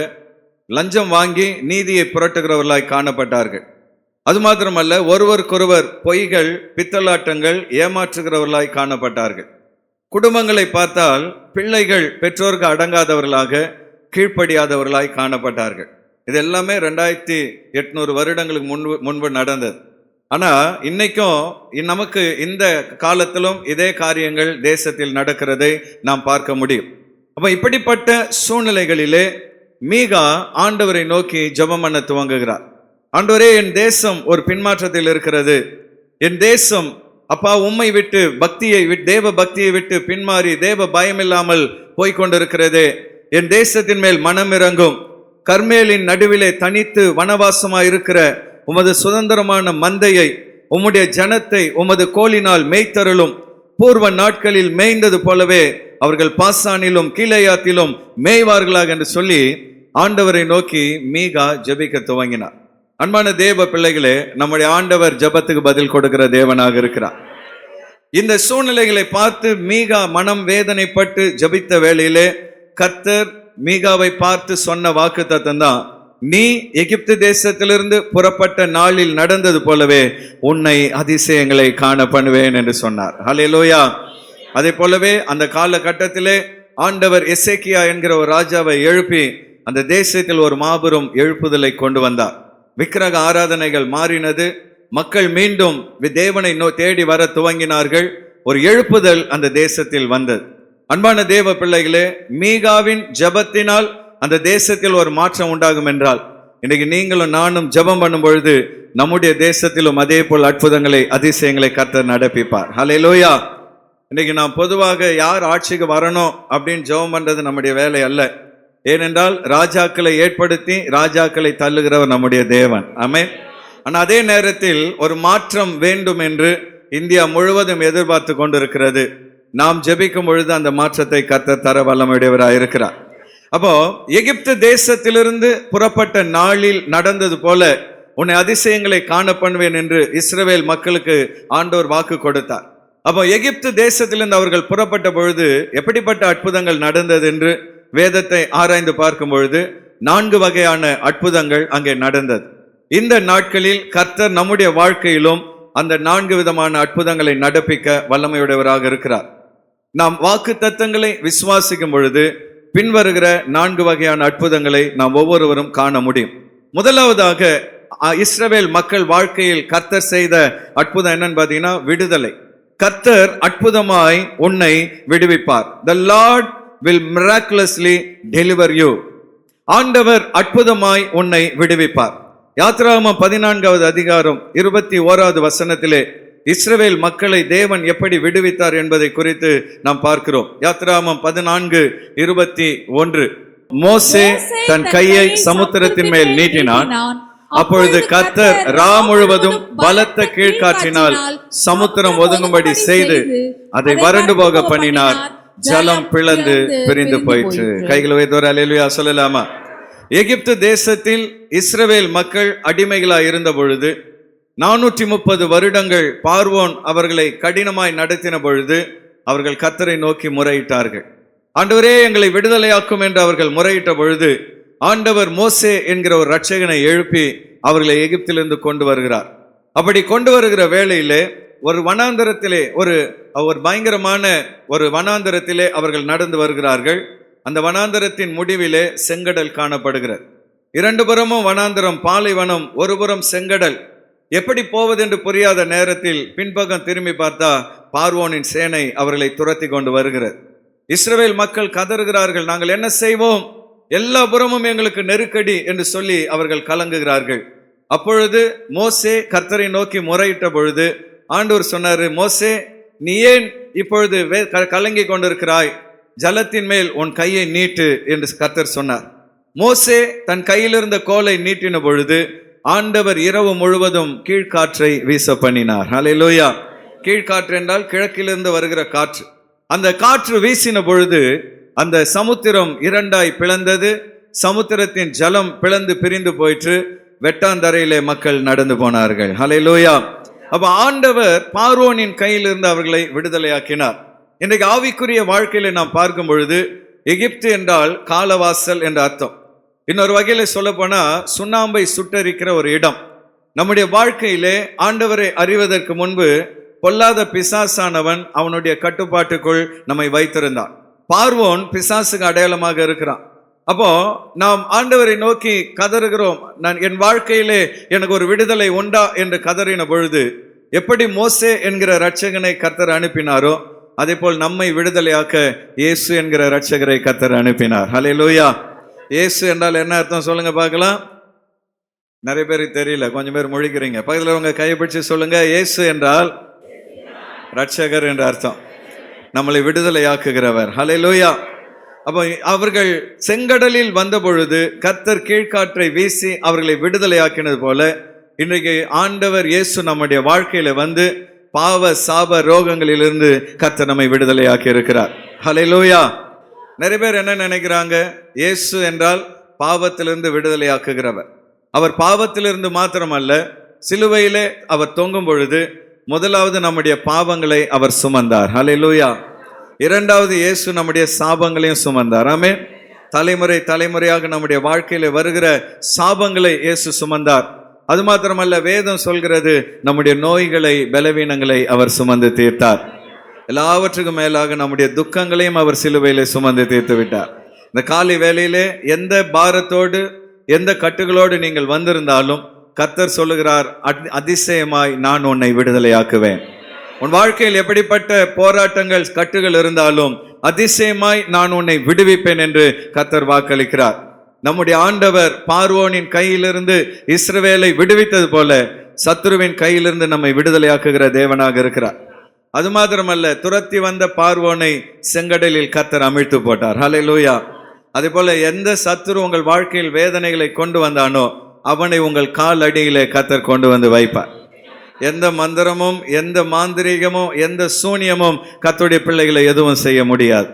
லஞ்சம் வாங்கி நீதியை புரட்டுகிறவர்களாய் காணப்பட்டார்கள். அது மாத்திரமல்ல, ஒருவருக்கொருவர் பொய்கள், பித்தலாட்டங்கள், ஏமாற்றுகிறவர்களாய் காணப்பட்டார்கள். குடும்பங்களை பார்த்தால் பிள்ளைகள் பெற்றோருக்கு அடங்காதவர்களாக, கீழ்ப்படியாதவர்களாய் காணப்பட்டார்கள். இது எல்லாமே 2800 வருடங்களுக்கு முன்பு நடந்தது. ஆனால் இன்னைக்கும் நமக்கு இந்த காலத்திலும் இதே காரியங்கள் தேசத்தில் நடக்கிறதை நாம் பார்க்க முடியும். அப்போ இப்படிப்பட்ட சூழ்நிலைகளிலே மீகா ஆண்டவரை நோக்கி ஜெபம் பண்ண துவங்குகிறார். ஆண்டவரே, என் தேசம் ஒரு பின்மாற்றத்தில் இருக்கிறது. என் தேசம் அப்பா உம்மை விட்டு தேவ பக்தியை விட்டு பின்மாறி தேவ பயம் இல்லாமல் போய்கொண்டிருக்கிறதே. என் தேசத்தின் மேல் மனம் இறங்கும். கர்மேலின் நடுவிலே தனித்து வனவாசமாய் இருக்கிற உமது சுதந்திரமான மந்தையை, உம்முடைய ஜனத்தை உமது கோலினால் மேய்த்தருளும். பூர்வ நாட்களில் மேய்ந்தது போலவே அவர்கள் பாசானிலும் கீலேயாத்திலும் மேய்வார்களாக என்று சொல்லி ஆண்டவரை நோக்கி மீகா ஜெபிக்க துவங்கினார். அன்பான தேவ பிள்ளைகளே, நம்முடைய ஆண்டவர் ஜெபத்துக்கு பதில் கொடுக்கிற தேவனாக இருக்கிறார். இந்த சூழ்நிலைகளை பார்த்து மீகா மனம் வேதனைப்பட்டு ஜெபித்த வேளையிலே கர்த்தர் மீகாவை பார்த்து சொன்ன வாக்குத்தத்தம் தான், நீ எகிப்து தேசத்திலிருந்து புறப்பட்ட நாளில் நடந்தது போலவே உன்னை அதிசயங்களை காண பண்ணுவேன் என்று சொன்னார். ஹல்லேலூயா. அதே போலவே அந்த காலகட்டத்திலே ஆண்டவர் எசேக்கியா என்கிற ஒரு ராஜாவை எழுப்பி அந்த தேசத்தில் ஒரு மாபெரும் எழுப்புதலை கொண்டு வந்தார். விக்கிரக ஆராதனைகள் மாறினது. மக்கள் மீண்டும் தேவனை தேடி வர துவங்கினார்கள். ஒரு எழுப்புதல் அந்த தேசத்தில் வந்தது. அன்பான தேவ பிள்ளைகளே, மீகாவின் ஜெபத்தினால் அந்த தேசத்தில் ஒரு மாற்றம் உண்டாகும் என்றால், இன்னைக்கு நீங்களும் நானும் ஜெபம் பண்ணும் பொழுது நம்முடைய தேசத்திலும் அதே போல் அற்புதங்களை, அதிசயங்களை கர்த்தர் நடப்பிப்பார். ஹல்லேலூயா. இன்னைக்கு நாம் பொதுவாக யார் ஆட்சிக்கு வரணும் அப்படின்னு ஜெபம் பண்றது நம்முடைய வேலை அல்ல. ஏனென்றால் ராஜாக்களை ஏற்படுத்தி ராஜாக்களை தள்ளுகிறவர் நம்முடைய தேவன். ஆமென். ஆனால் அதே நேரத்தில் ஒரு மாற்றம் வேண்டும் என்று இந்தியா முழுவதும் எதிர்பார்த்து கொண்டிருக்கிறது. நாம் ஜெபிக்கும் பொழுது அந்த மாற்றத்தை கர்த்தர் தர வல்லமையுடையவராக இருக்கிறார். அப்போ எகிப்து தேசத்திலிருந்து புறப்பட்ட நாளில் நடந்தது போல உன்னை அதிசயங்களை காண பண்ணுவேன் என்று இஸ்ரவேல் மக்களுக்கு ஆண்டவர் வாக்கு கொடுத்தார். அப்போ எகிப்து தேசத்திலிருந்து அவர்கள் புறப்பட்ட பொழுது எப்படிப்பட்ட அற்புதங்கள் நடந்தது என்று வேதத்தை ஆராய்ந்து பார்க்கும் பொழுது 4 வகையான அற்புதங்கள் அங்கே நடந்தது. இந்த நாட்களில் கர்த்தர் நம்முடைய வாழ்க்கையிலும் அந்த 4 விதமான அற்புதங்களை நடப்பிக்க வல்லமையுடையவராக இருக்கிறார். நாம் வாக்கு தத்தங்களை விசுவாசிக்கும் பொழுது பின்வருகிற 4 வகையான அற்புதங்களை நாம் ஒவ்வொருவரும் காண முடியும். முதலாவதாக இஸ்ரவேல் மக்கள் வாழ்க்கையில் கர்த்தர் செய்த அற்புதம் என்னன்னு பார்த்தீங்கன்னா விடுதலை. கர்த்தர் அற்புதமாய் உன்னை விடுவிப்பார். The Lord will miraculously deliver you. ஆண்டவர் அற்புதமாய் உன்னை விடுவிப்பார். யாத்திராகமம் 14வது அதிகாரம் 21வது வசனத்திலே இஸ்ரவேல் மக்களை தேவன் எப்படி விடுவித்தார் என்பதை குறித்து நாம் பார்க்கிறோம். யாத்திராகமம் 14:21. மோசே தன் கையை சமுத்திரத்தின் மேல் நீட்டினான். அப்பொழுது கர்த்தர் ரா முழுவதும் பலத்த கீழ்காற்றினால் சமுத்திரம் ஒதுங்கும்படி செய்து அதை வறண்டு போக பண்ணினார். ஜலம் பிளந்து பிரிந்து போயிற்று. கைகளை வைத்தோர் அல்லேலூயா சொல்லலாமா? எகிப்து தேசத்தில் இஸ்ரவேல் மக்கள் அடிமைகளாய் இருந்த பொழுது 430 வருடங்கள் பார்வோன் அவர்களை கடினமாய் நடத்தின பொழுது அவர்கள் கர்த்தரை நோக்கி முறையிட்டார்கள். ஆண்டவரே எங்களை விடுதலையாக்கும் என்று அவர்கள் முறையிட்ட பொழுது ஆண்டவர் மோசே என்கிற ஒரு இரட்சகனை எழுப்பி அவர்களை எகிப்திலிருந்து கொண்டு வருகிறார். அப்படி கொண்டு வருகிற வேளையிலே ஒரு வனாந்தரத்திலே ஒரு பயங்கரமான ஒரு வனாந்தரத்திலே அவர்கள் நடந்து வருகிறார்கள். அந்த வனாந்தரத்தின் முடிவிலே செங்கடல் காணப்படுகிறது. 2 புறமும் வனாந்தரம், பாலைவனம், ஒரு புறம் செங்கடல். எப்படி போவதென்று புரியாத நேரத்தில் பின்பக்கம் திரும்பி பார்த்தா பார்வோனின் சேனை அவர்களை துரத்தி கொண்டு வருகிறது. இஸ்ரவேல் மக்கள் கதறுகிறார்கள், நாங்கள் என்ன செய்வோம், எல்லா புறமும் எங்களுக்கு நெருக்கடி என்று சொல்லி அவர்கள் கலங்குகிறார்கள். அப்பொழுது மோசே கர்த்தரை நோக்கி முறையிட்ட பொழுது ஆண்டவர் சொன்னாரு, மோசே நீ ஏன் இப்பொழுது கலங்கி கொண்டிருக்கிறாய், ஜலத்தின் மேல் உன் கையை நீட்டு என்று கர்த்தர் சொன்னார். மோசே தன் கையில் இருந்த கோலை நீட்டின பொழுது ஆண்டவர் இரவு முழுவதும் கீழ்காற்றை வீச பண்ணினார். ஹல்லேலூயா. கீழ்காற்று என்றால் கிழக்கிலிருந்து வருகிற காற்று. அந்த காற்று வீசின பொழுது அந்த சமுத்திரம் 2ஆய் பிளந்தது. சமுத்திரத்தின் ஜலம் பிளந்து பிரிந்து போயிற்று. வெட்டாந்தரையிலே மக்கள் நடந்து போனார்கள். ஹல்லேலூயா. அப்ப ஆண்டவர் பார்வோனின் கையிலிருந்து அவர்களை விடுதலையாக்கினார். இன்றைக்கு ஆவிக்குரிய வாழ்க்கையில நாம் பார்க்கும் பொழுது எகிப்து என்றால் காலவாசல் என்ற அர்த்தம். இன்னொரு வகையில சொல்ல போனா சுண்ணாம்பை சுட்டரிக்கிற ஒரு இடம். நம்முடைய வாழ்க்கையிலே ஆண்டவரை அறிவதற்கு முன்பு பொல்லாத பிசாசானவன் அவனுடைய கட்டுப்பாட்டுக்குள் நம்மை வைத்திருந்தான். பார்வோன் பிசாசுக்கு அடையாளமாக இருக்கிறான். அப்போ நாம் ஆண்டவரை நோக்கி கதறுகிறோம், நான் என் வாழ்க்கையிலே எனக்கு ஒரு விடுதலை உண்டா என்று கதறின பொழுது எப்படி மோசே என்கிற இரட்சகனை கர்த்தர் அனுப்பினாரோ அதே போல் நம்மை விடுதலையாக்க இயேசு என்கிற இரட்சகரை கர்த்தர் அனுப்பினார். ஹல்லேலூயா. இயேசு என்றால் என்ன அர்த்தம் சொல்லுங்க பார்க்கலாம். நிறைய பேருக்கு தெரியல, கொஞ்சம் பேர் முழிக்கிறீங்க. பக்கத்தில் உங்க கையை பிடிச்சு சொல்லுங்க, இயேசு என்றால் இரட்சகர் என்ற அர்த்தம், நம்மளை விடுதலையாக்குகிறவர். ஹல்லேலூயா. அப்போ அவர்கள் செங்கடலில் வந்த பொழுது கர்த்தர் கீழ்காற்றை வீசி அவர்களை விடுதலையாக்கினது போல இன்றைக்கு ஆண்டவர் இயேசு நம்முடைய வாழ்க்கையில வந்து பாவ சாப ரோகங்களிலிருந்து கர்த்தர் நம்மை விடுதலையாக்கி இருக்கிறார். ஹல்லேலூயா. நிறைய பேர் என்ன நினைக்கிறாங்க, இயேசு என்றால் பாவத்திலிருந்து விடுதலையாக்குகிறவர். அவர் பாவத்திலிருந்து மாத்திரமல்ல, சிலுவையிலே அவர் தொங்கும் பொழுது முதலாவது நம்முடைய பாவங்களை அவர் சுமந்தார். ஹல்லேலூயா. 2வது இயேசு நம்முடைய சாபங்களையும் சுமந்தார். ஆமென். தலைமுறை தலைமுறையாக நம்முடைய வாழ்க்கையில வருகிற சாபங்களை இயேசு சுமந்தார். அது மாத்திரமல்ல, வேதம் சொல்கிறது நம்முடைய நோய்களை பலவீனங்களை அவர் சுமந்து தீர்த்தார். எல்லாவற்றுக்கும் மேலாக நம்முடைய துக்கங்களையும் அவர் சிலுவையிலே சுமந்து தீர்த்து விட்டார். இந்த காலை வேளையிலே எந்த பாரத்தோடு எந்த கட்டுகளோடு நீங்கள் வந்திருந்தாலும் கர்த்தர் சொல்லுகிறார், அதிசயமாய் நான் உன்னை விடுதலையாக்குவேன். உன் வாழ்க்கையில் எப்படிப்பட்ட போராட்டங்கள் கட்டுகள் இருந்தாலும் அதிசயமாய் நான் உன்னை விடுவிப்பேன் என்று கர்த்தர் வாக்களிக்கிறார். நம்முடைய ஆண்டவர் பார்வோனின் கையிலிருந்து இஸ்ரவேலை விடுவித்தது போல சத்துருவின் கையிலிருந்து நம்மை விடுதலையாக்குகிற தேவனாக இருக்கிறார். அது மாத்திரமல்ல, துரத்தி வந்த பார்வோனை செங்கடலில் கர்த்தர் அமிழ்த்து போட்டார். ஹல்லேலூயா. அதே போல எந்த சத்துரு உங்கள் வாழ்க்கையில் வேதனைகளை கொண்டு வந்தானோ அவனை உங்கள் கால் அடியிலே கர்த்தர் கொண்டு வந்து வைப்பார். எந்த மந்திரமும் எந்த மாந்திரிகமும் எந்த சூனியமும் கர்த்தருடைய பிள்ளைகளை எதுவும் செய்ய முடியாது.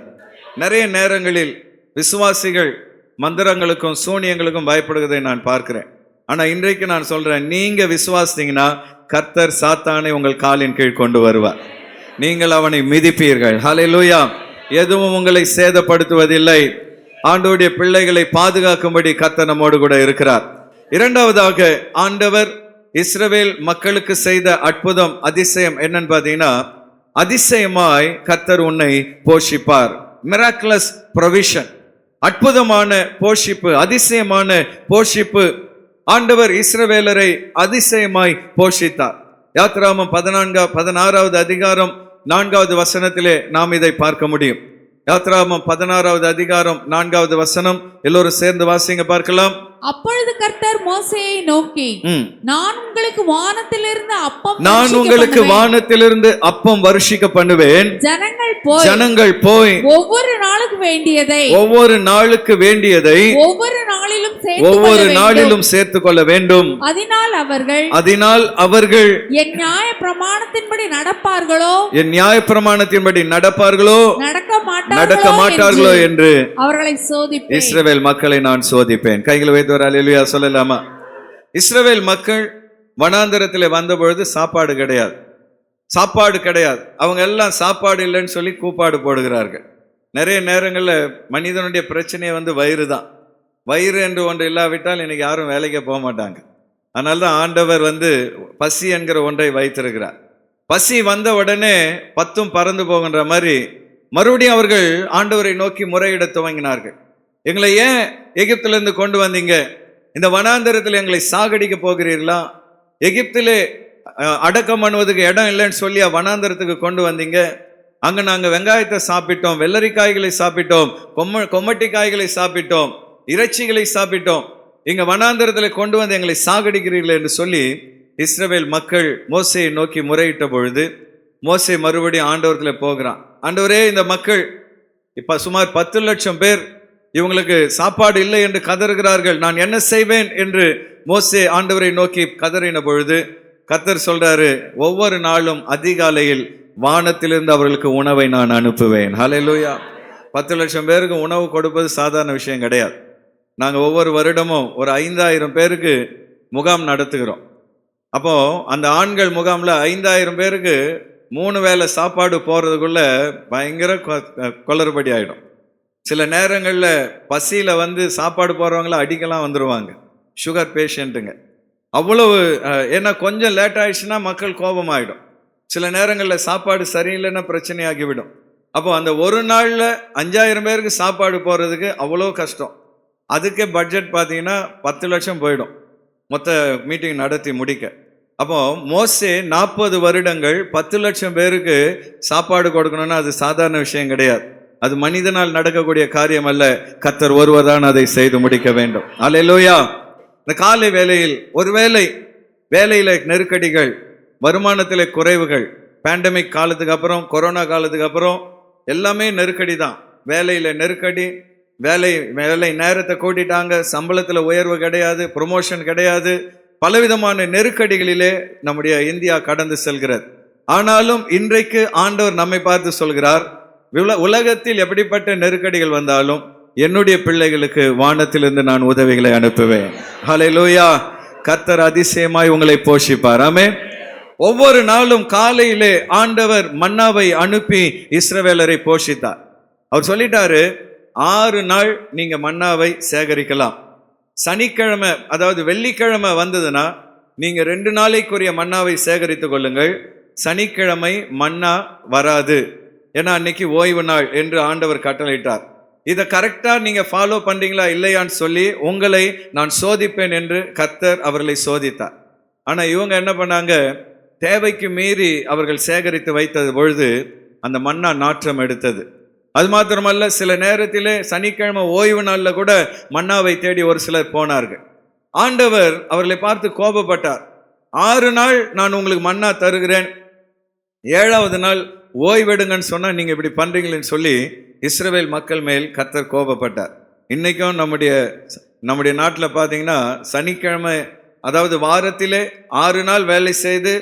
நிறைய நேரங்களில் விசுவாசிகள் மந்திரங்களுக்கும் சூனியங்களுக்கும் பயப்படுவதை நான் பார்க்கிறேன். ஆனா இன்றைக்கு நான் சொல்றேன், நீங்க விசுவாசித்தீங்கன்னா கர்த்தர் சாத்தானை உங்கள் காலின் கீழ் கொண்டு வருவார். நீங்கள் அவனை மிதிப்பீர்கள். ஹல்லேலூயா. எதுவும் உங்களை சேதப்படுத்துவதில்லை. ஆண்டவருடைய பிள்ளைகளை பாதுகாக்கும்படி கர்த்தர் நம்மோடு கூட இருக்கிறார். இரண்டாவதாக ஆண்டவர் இஸ்ரவேல் மக்களுக்கு செய்த அற்புதம் அதிசயம் என்னன்னு பார்த்தீங்கன்னா, அதிசயமாய் கர்த்தர் உன்னை போஷிப்பார். மிராக்குலஸ் ப்ரொவிஷன், அற்புதமான போஷிப்பு, அதிசயமான போஷிப்பு. ஆண்டவர் இஸ்ரவேலரை அதிசயமாய் போஷித்தார். யாத்ராகமம் 16வது அதிகாரம் 4வது வசனத்திலே நாம் இதை பார்க்க முடியும். யாத்ராகமம் 16வது அதிகாரம் 4வது வசனம், எல்லோரும் சேர்ந்து வாசிங்க பார்க்கலாம். அப்பொழுது கர்த்தர் மோசேயை நோக்கி, நான் உங்களுக்கு வானத்திலிருந்து அப்பம் வருஷிக்க பண்ணுவேன். ஜனங்கள் போய் ஒவ்வொரு நாளுக்கு வேண்டியதை ஒவ்வொரு நாளிலும் சேர்த்துக் கொள்ள வேண்டும். அதனால் அவர்கள் என் நியாய பிரமாணத்தின்படி நடப்பார்களோ நடக்க மாட்டார்களோ என்று அவர்களை சோதிப்பேன். இஸ்ரவேல் மக்களை நான் சோதிப்பேன். கைகளை வைத்து ஒரு அல்லேலூயா சொல்லலாமா? இஸ்ரவேல் மக்கள் வனாந்தரத்தில் வந்த பொழுது சாப்பாடு கிடையாது. அவங்க எல்லாம் சாப்பாடு இல்லைன்னு சொல்லி கூப்பாடு போடுகிறார்கள். நிறைய நேரங்களில் மனிதனுடைய பிரச்சனையை வயிறு தான். வயிறு என்று ஒன்று இல்லாவிட்டால் இன்னைக்கு யாரும் வேலைக்கு போக மாட்டாங்க. அதனால தான் ஆண்டவர் பசி என்கிற ஒன்றை வைத்திருக்கிறார். பசி வந்த உடனே 10 பறந்து போகின்ற மாதிரி மறுபடியும் அவர்கள் ஆண்டவரை நோக்கி முறையிட துவங்கினார்கள். எங்களை ஏன் எகிப்திலிருந்து கொண்டு வந்தீங்க? இந்த வனாந்தரத்தில் எங்களை சாகடிக்க போகிறீர்களா? எகிப்திலே அடக்கம் பண்ணுவதுக்கு இடம் இல்லைன்னு சொல்லி வனாந்தரத்துக்கு கொண்டு வந்தீங்க. அங்கே நாங்கள் வெங்காயத்தை சாப்பிட்டோம், வெள்ளரிக்காய்களை சாப்பிட்டோம், கொம்மட்டி காய்களை சாப்பிட்டோம், இறைச்சிகளை சாப்பிட்டோம். இங்கே வனாந்தரத்தில் கொண்டு வந்து எங்களை சாகடிக்கிறீர்கள் என்று சொல்லி இஸ்ரவேல் மக்கள் மோசேயை நோக்கி முறையிட்ட பொழுது மோசே மறுபடியும் ஆண்டவரத்தில் போகிறான். ஆண்டவரே, இந்த மக்கள் இப்போ சுமார் 10 லட்சம் பேர், இவங்களுக்கு சாப்பாடு இல்லை என்று கதறுகிறார்கள், நான் என்ன செய்வேன் என்று மோசே ஆண்டவரை நோக்கி கதறின பொழுது கர்த்தர் சொல்றாரு, ஒவ்வொரு நாளும் அதிகாலையில் வானத்திலிருந்து அவர்களுக்கு உணவை நான் அனுப்புவேன். ஹல்லேலூயா. 10 லட்சம் பேருக்கு உணவு கொடுப்பது சாதாரண விஷயம் கிடையாது. நாங்கள் ஒவ்வொரு வருடமும் ஒரு 5000 பேருக்கு முகாம் நடத்துகிறோம். அப்போ அந்த ஆண்கள் முகாமில் 5000 பேருக்கு 3 வேளை சாப்பாடு போகிறதுக்குள்ள பயங்கர குளறுபடி ஆகிடும். சில நேரங்களில் பசியில் சாப்பாடு போகிறவங்கள அடிக்கலாம் வந்துடுவாங்க, சுகர் பேஷண்ட்டுங்க. அவ்வளவு, ஏன்னா கொஞ்சம் லேட் ஆகிடுச்சுன்னா மக்கள் கோபமாயிடும். சில நேரங்களில் சாப்பாடு சரியில்லைன்னா பிரச்சனையாகிவிடும். அப்போ அந்த ஒரு நாளில் 5000 பேருக்கு சாப்பாடு போகிறதுக்கு அவ்வளோ கஷ்டம். அதுக்கே பட்ஜெட் பார்த்தீங்கன்னா 10 லட்சம் போயிடும் மொத்த மீட்டிங் நடத்தி முடிக்க. அப்போ மோசே 40 வருடங்கள் 10 லட்சம் பேருக்கு சாப்பாடு கொடுக்கணும்னா அது சாதாரண விஷயம் கிடையாது. அது மனிதனால் நடக்கக்கூடிய காரியம் அல்ல. கர்த்தர் ஒருவர் தான் அதை செய்து முடிக்க வேண்டும். அல்லேலூயா. இந்த காலை வேளையில் ஒருவேளை வேலையில நெருக்கடிகள், வருமானத்திலே குறைவுகள், பேண்டமிக் காலத்துக்கு அப்புறம், கொரோனா காலத்துக்கு அப்புறம் எல்லாமே நெருக்கடி தான். வேலையில நெருக்கடி, வேலை நேரத்தை கூட்டிட்டாங்க, சம்பளத்தில் உயர்வு கிடையாது, ப்ரொமோஷன் கிடையாது, பலவிதமான நெருக்கடிகளிலே நம்முடைய இந்தியா கடந்து செல்கிறது. ஆனாலும் இன்றைக்கு ஆண்டவர் நம்மை பார்த்து சொல்கிறார், உலகத்தில் எப்படிப்பட்ட நெருக்கடிகள் வந்தாலும் என்னுடைய பிள்ளைகளுக்கு வானத்திலிருந்து நான் உதவிகளை அனுப்புவேன். ஹல்லேலூயா. கர்த்தர் அதிசயமாய் உங்களை போஷிப்பார். ஆமென். ஒவ்வொரு நாளும் காலையிலே ஆண்டவர் மன்னாவை அனுப்பி இஸ்ரவேலரை போஷித்தார். அவர் சொல்லிட்டாரு, 6 நாள் நீங்க மன்னாவை சேகரிக்கலாம். சனிக்கிழமை, அதாவது வெள்ளிக்கிழமை வந்ததுன்னா நீங்க 2 நாளைக்குரிய மன்னாவை சேகரித்துக் கொள்ளுங்கள். சனிக்கிழமை மன்னா வராது, ஏன்னா அன்னைக்கு ஓய்வு நாள் என்று ஆண்டவர் கட்டளையிட்டார். இதை கரெக்டா நீங்க ஃபாலோ பண்றீங்களா இல்லையான்னு சொல்லி உங்களை நான் சோதிப்பேன் என்று கர்த்தர் அவர்களை சோதித்தார். ஆனா இவங்க என்ன பண்ணாங்க, தேவைக்கு மீறி அவர்கள் சேகரித்து வைத்தது பொழுது அந்த மன்னா நாற்றம் எடுத்தது. அது மாத்திரமல்ல, சில நேரத்திலே சனிக்கிழமை ஓய்வு நாளில் கூட மன்னாவை தேடி ஒரு சிலர் போனார்கள். ஆண்டவர் அவர்களை பார்த்து கோபப்பட்டார். 6 நாள் நான் உங்களுக்கு மன்னா தருகிறேன், 7வது நாள் ஓய்வெடுங்கன்னு சொன்னா நீங்க இப்படி பண்றீங்களேன்னு சொல்லி இஸ்ரவேல் மக்கள் மேல் கர்த்தர் கோபப்பட்டார். இன்னைக்கும் நம்முடைய நாட்டில் பார்த்தீங்கன்னா சனிக்கிழமை, அதாவது வாரத்திலே 6 நாள் வேலை செய்து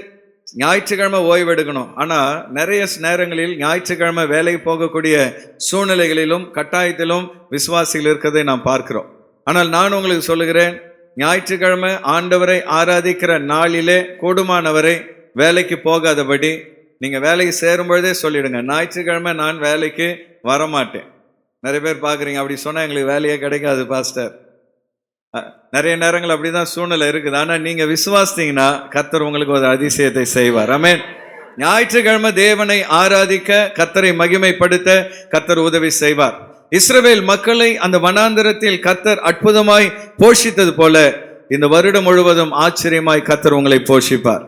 ஞாயிற்றுக்கிழமை ஓய்வெடுக்கணும். ஆனால் நிறைய நேரங்களில் ஞாயிற்றுக்கிழமை வேலைக்கு போகக்கூடிய சூழ்நிலைகளிலும் கட்டாயத்திலும் விசுவாசிகள் இருக்கிறதை நாம் பார்க்கிறோம். ஆனால் நான் உங்களுக்கு சொல்லுகிறேன், ஞாயிற்றுக்கிழமை ஆண்டவரை ஆராதிக்கிற நாளிலே கூடுமானவரை வேலைக்கு போகாதபடி நீங்கள் வேலைக்கு சேரும் பொழுதே சொல்லிடுங்க, ஞாயிற்றுக்கிழமை நான் வேலைக்கு வரமாட்டேன். நிறைய பேர் பார்க்குறீங்க, அப்படி சொன்னால் எங்களுக்கு வேலையே கிடைக்காது பாஸ்டர். நிறைய நேரங்கள் அப்படிதான் சூழ்நிலை இருக்குது. ஆனால் நீங்கள் விசுவாசித்தீங்கன்னா கர்த்தர் உங்களுக்கு ஒரு அதிசயத்தை செய்வார். ஆமென். ஞாயிற்றுக்கிழமை தேவனை ஆராதிக்க, கர்த்தரை மகிமைப்படுத்த கர்த்தர் உதவி செய்வார். இஸ்ரவேல் மக்களை அந்த வனாந்தரத்தில் கர்த்தர் அற்புதமாய் போஷித்தது போல இந்த வருடம் முழுவதும் ஆச்சரியமாய் கர்த்தர் உங்களை போஷிப்பார்.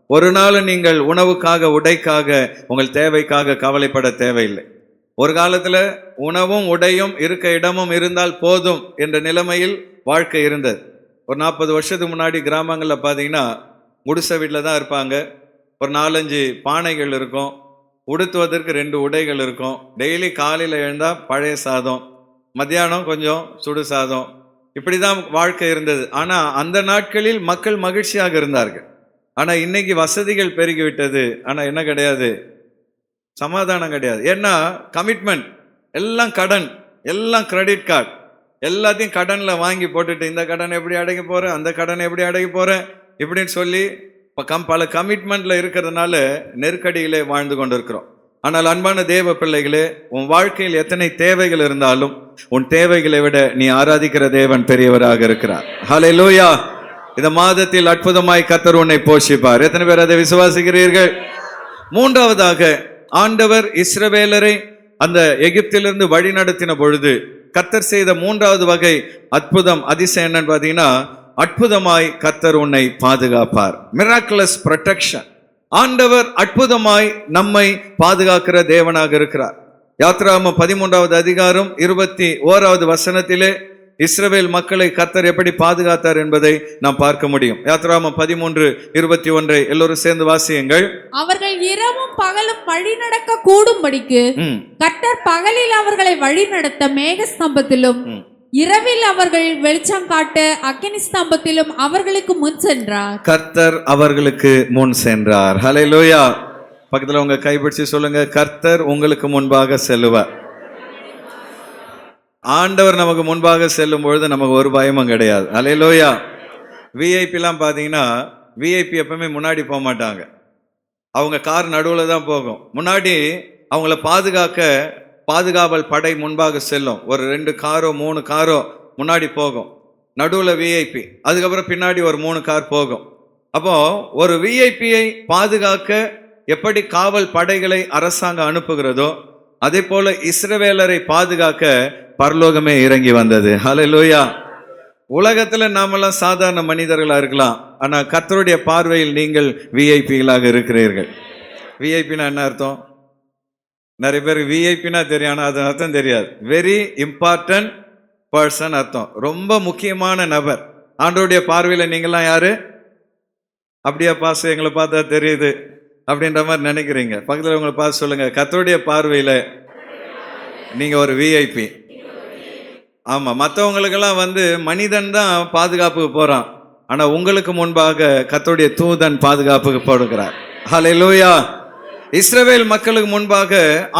ஒரு நாள் நீங்கள் உணவுக்காக, உடைக்காக, உங்கள் தேவைக்காக கவலைப்பட தேவையில்லை. ஒரு காலத்தில் உணவும் உடையும் இருக்க இடமும் இருந்தால் போதும் என்ற நிலைமையில் வாழ்க்கை இருந்தது. ஒரு 40 வருஷத்துக்கு முன்னாடி கிராமங்களில் பார்த்தீங்கன்னா குடிசை வீட்டில் தான் இருப்பாங்க. ஒரு 4-5 பானைகள் இருக்கும், உடுத்துவதற்கு 2 உடைகள் இருக்கும். டெய்லி காலையில் எழுந்தால் பழைய சாதம், மத்தியானம் கொஞ்சம் சுடு சாதம், இப்படி தான் வாழ்க்கை இருந்தது. ஆனால் அந்த நாட்களில் மக்கள் மகிழ்ச்சியாக இருந்தார்கள். ஆனால் இன்னைக்கு வசதிகள் பெருகிவிட்டது, ஆனால் என்ன கிடையாது, சமாதானம் கிடையாது. ஏன்னா கமிட்மெண்ட், எல்லாம் கடன், எல்லாம் கிரெடிட் கார்டு, எல்லாத்தையும் கடனில் வாங்கி போட்டுட்டு இந்த கடன் எப்படி அடைக்க போகிறேன், அந்த கடன் எப்படி அடைக்க போகிறேன் இப்படின்னு சொல்லி பல கமிட்மெண்ட்டில் இருக்கிறதுனால நெருக்கடியிலே வாழ்ந்து கொண்டிருக்கிறோம். ஆனால் அன்பான தேவ பிள்ளைகளே, உன் வாழ்க்கையில் எத்தனை தேவைகள் இருந்தாலும் உன் தேவைகளை விட நீ ஆராதிக்கிற தேவன் பெரியவராக இருக்கிறார். ஹல்லேலூயா. இந்த மாதத்தில் அற்புதமாய் கர்த்தர் உன்னை போஷிப்பார். எத்தனை பேர் அதை விசுவாசிக்கிறீர்கள்? மூன்றாவதாக, ஆண்டவர் இஸ்ரவேலரை அந்த எகிப்திலிருந்து வழி நடத்தின பொழுது கர்த்தர் செய்த மூன்றாவது வகை அற்புதம், அதிசயம் என்னன்னு பார்த்தீங்கன்னா, அற்புதமாய் கர்த்தர் உன்னை பாதுகாப்பார். Miraculous protection. ஆண்டவர் அற்புதமாய் நம்மை பாதுகாக்கிற தேவனாக இருக்கிறார். யாத்ராகமம் 13வது அதிகாரம் 21வது வசனத்திலே இஸ்ரவேல் மக்களை கர்த்தர் எப்படி பாதுகாத்தார் என்பதை நாம் பார்க்க முடியும். யாத்ராகமம் 13:21 எல்லோரும் சேர்ந்து வாசியுங்கள். அவர்கள் இரவும் பகலும் வழி நடக்க கூடும்படிக்கு கர்த்தர் பகலில் அவர்களை வழி நடத்த மேக ஸ்தம்பத்திலும், இரவில் அவர்கள் வெளிச்சம் காட்ட அக்கினி ஸ்தம்பத்திலும் அவர்களுக்கு முன் சென்றார். கர்த்தர் அவர்களுக்கு முன் சென்றார். ஹல்லேலூயா. பக்கத்துல உங்க கைப்பிடிச்சு சொல்லுங்க, கர்த்தர் உங்களுக்கு முன்பாக செல்லுவார். ஆண்டவர் நமக்கு முன்பாக செல்லும் பொழுது நமக்கு ஒரு பயமும் கிடையாது. ஹல்லேலூயா. விஐபிலாம் பார்த்தீங்கன்னா, விஐபி எப்பவுமே முன்னாடி போக மாட்டாங்க, அவங்க கார் நடுவில் தான் போகும். முன்னாடி அவங்கள பாதுகாவல் படை முன்பாக செல்லும். ஒரு 2 காரோ 3 காரோ முன்னாடி போகும், நடுவில் விஐபி, அதுக்கப்புறம் பின்னாடி ஒரு 3 கார் போகும். அப்போ ஒரு விஐபியை பாதுகாக்க எப்படி காவல் படைகளை அரசாங்கம் அனுப்புகிறதோ அதே போல இஸ்ரவேலரை பாதுகாக்க பரலோகமே இறங்கி வந்தது. ஹல்லேலூயா. உலகத்துல நாமெல்லாம் சாதாரண மனிதர்களா இருக்கலாம், ஆனா கர்த்தருடைய பார்வையில் நீங்கள் விஐபிகளாக இருக்கிறீர்கள். விஐபினா என்ன அர்த்தம்? நிறைய பேர் விஐபினா தெரியும், ஆனால் அது அர்த்தம் தெரியாது. வெரி இம்பார்ட்டன்ட் பர்சன் அர்த்தம், ரொம்ப முக்கியமான நபர். ஆண்டவருடைய பார்வையில் நீங்கள்லாம் யாரு? அப்படியா பாஸ், எங்களை பார்த்தா தெரியுது அப்படின்ற மாதிரி நினைக்கிறீங்க. பக்கத்தில் உங்களை பார்த்து சொல்லுங்க, கர்த்தருடைய பார்வையில் நீங்கள் ஒரு விஐபி. ஆமாம், மற்றவங்களுக்கெல்லாம் மனிதன் தான் பாதுகாப்புக்கு போகிறான், ஆனால் உங்களுக்கு முன்பாக கர்த்தருடைய தூதன் பாதுகாப்புக்கு போடுகிறார். ஹல்லேலூயா. இஸ்ரவேல் மக்களுக்கு முன்பாக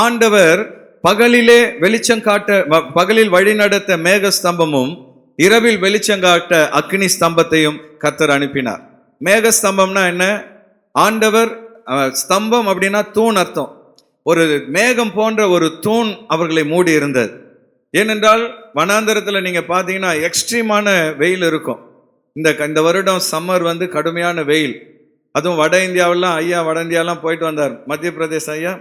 ஆண்டவர் பகலிலே வெளிச்சம் காட்ட, பகலில் வழி நடத்த மேக ஸ்தம்பமும், இரவில் வெளிச்சம் காட்ட அக்னி ஸ்தம்பத்தையும் கர்த்தர் அனுப்பினார். மேக ஸ்தம்பம்னா என்ன? ஆண்டவர், ஸ்தம்பம் அப்படின்னா தூண் அர்த்தம். ஒரு மேகம் போன்ற ஒரு தூண் அவர்களை மூடி இருந்தது. ஏனென்றால் வனாந்தரத்தில் நீங்கள் பார்த்தீங்கன்னா எக்ஸ்ட்ரீமான வெயில் இருக்கும். இந்த வருடம் சம்மர் கடுமையான வெயில். அதுவும் வட இந்தியாவெல்லாம், ஐயா வட இந்தியாவெல்லாம் போயிட்டு வந்தார், மத்திய பிரதேச ஐயா,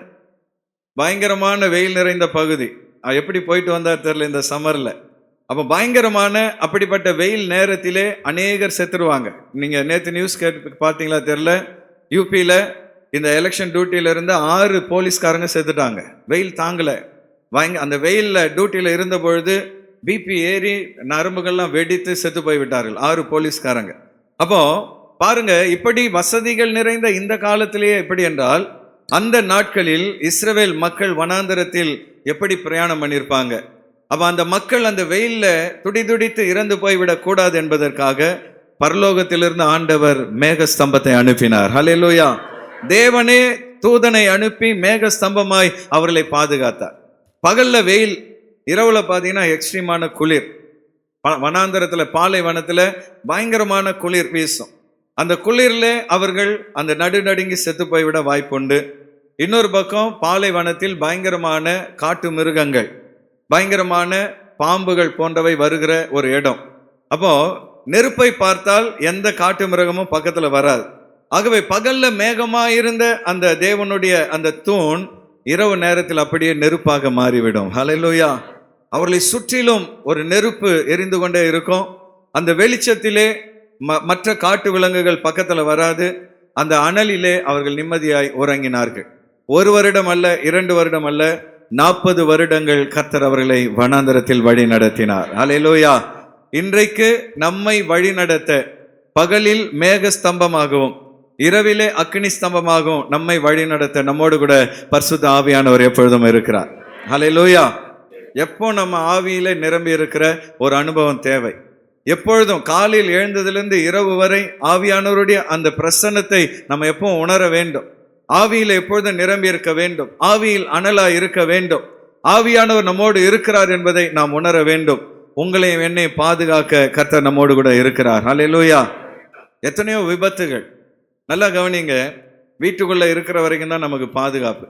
பயங்கரமான வெயில் நிறைந்த பகுதி. எப்படி போயிட்டு வந்தார் தெரியல இந்த சம்மரில். அப்போ பயங்கரமான அப்படிப்பட்ட வெயில் நேரத்திலே அநேகர் செத்துருவாங்க. நீங்கள் நேற்று நியூஸ் பார்த்தீங்களா தெரியல, யூபியில் இந்த எலெக்ஷன் டியூட்டியில் இருந்த 6 போலீஸ்காரங்க செத்துட்டாங்க. வெயில் தாங்கலை. அந்த வெயிலில் டியூட்டியில் இருந்த பொழுது பிபி ஏறி நரம்புகள்லாம் வெடித்து செத்து போய்விட்டார்கள் 6 போலீஸ்காரங்க. அப்போ பாருங்க, இப்படி வசதிகள் நிறைந்த இந்த காலத்திலேயே எப்படி என்றால், அந்த நாட்களில் இஸ்ரவேல் மக்கள் வனாந்தரத்தில் எப்படி பிரயாணம் பண்ணியிருப்பாங்க. அப்போ அந்த மக்கள் அந்த வெயிலில் துடிதுடித்து இறந்து போய்விடக் கூடாது என்பதற்காக பரலோகத்திலிருந்து ஆண்டவர் மேக ஸ்தம்பத்தை அனுப்பினார். ஹல்லேலூயா. தேவனே தூதனை அனுப்பி மேக ஸ்தம்பமாய் அவர்களை பாதுகாத்தார். பகல்ல வெயில், இரவுல பார்த்தீங்கன்னா எக்ஸ்ட்ரீமான குளிர். வனாந்தரத்தில், பாலைவனத்தில் பயங்கரமான குளிர் வீசும். அந்த குளிரில் அவர்கள் அந்த நடுநடுங்கி செத்து போய்விட வாய்ப்புண்டு. இன்னொரு பக்கம் பாலைவனத்தில் பயங்கரமான காட்டு மிருகங்கள், பயங்கரமான பாம்புகள் போன்றவை வருகிற ஒரு இடம். அப்போ நெருப்பை பார்த்தால் எந்த காட்டு மிருகமும் பக்கத்துல வராது. ஆகவே பகல்ல மேகமாயிருந்த அந்த தேவனுடைய அந்த தூண் இரவு நேரத்தில் அப்படியே நெருப்பாக மாறிவிடும். ஹல்லேலூயா. அவர்களை சுற்றிலும் ஒரு நெருப்பு எரிந்து கொண்டே இருக்கும். அந்த வெளிச்சத்திலே மற்ற காட்டு விலங்குகள் பக்கத்துல வராது. அந்த அனலிலே அவர்கள் நிம்மதியாய் உறங்கினார்கள். 1 வருடம் அல்ல, 2 வருடம் அல்ல, 40 வருடங்கள் கர்த்தர் அவர்களை வனாந்தரத்தில் வழி நடத்தினார். ஹல்லேலூயா. இன்றைக்கு நம்மை வழி நடத்த பகலில் மேக ஸ்தம்பமாகவும் இரவிலே அக்கினி ஸ்தம்பமாகவும் நம்மை வழி நடத்த நம்மோடு கூட பரிசுத்த ஆவியானவர் எப்பொழுதும் இருக்கிறார். ஹல்லேலூயா. எப்போ நம்ம ஆவியிலே நிரம்பி இருக்கிற ஒரு அனுபவம் தேவை. எப்பொழுதும் காலையில் எழுந்ததிலிருந்து இரவு வரை ஆவியானவருடைய அந்த பிரசன்னத்தை நம்ம எப்பவும் உணர வேண்டும். ஆவியில் எப்பொழுதும் நிரம்பி இருக்க வேண்டும். ஆவியில் அனலா இருக்க வேண்டும். ஆவியானவர் நம்மோடு இருக்கிறார் என்பதை நாம் உணர வேண்டும். உங்களையும் என்னை பாதுகாக்க கர்த்தர் நம்மோடு கூட இருக்கிறார். ஹல்லேலூயா. எத்தனையோ விபத்துகள், நல்லா கவனிங்க, வீட்டுக்குள்ள இருக்கிற வரைக்கும் தான் நமக்கு பாதுகாப்பு.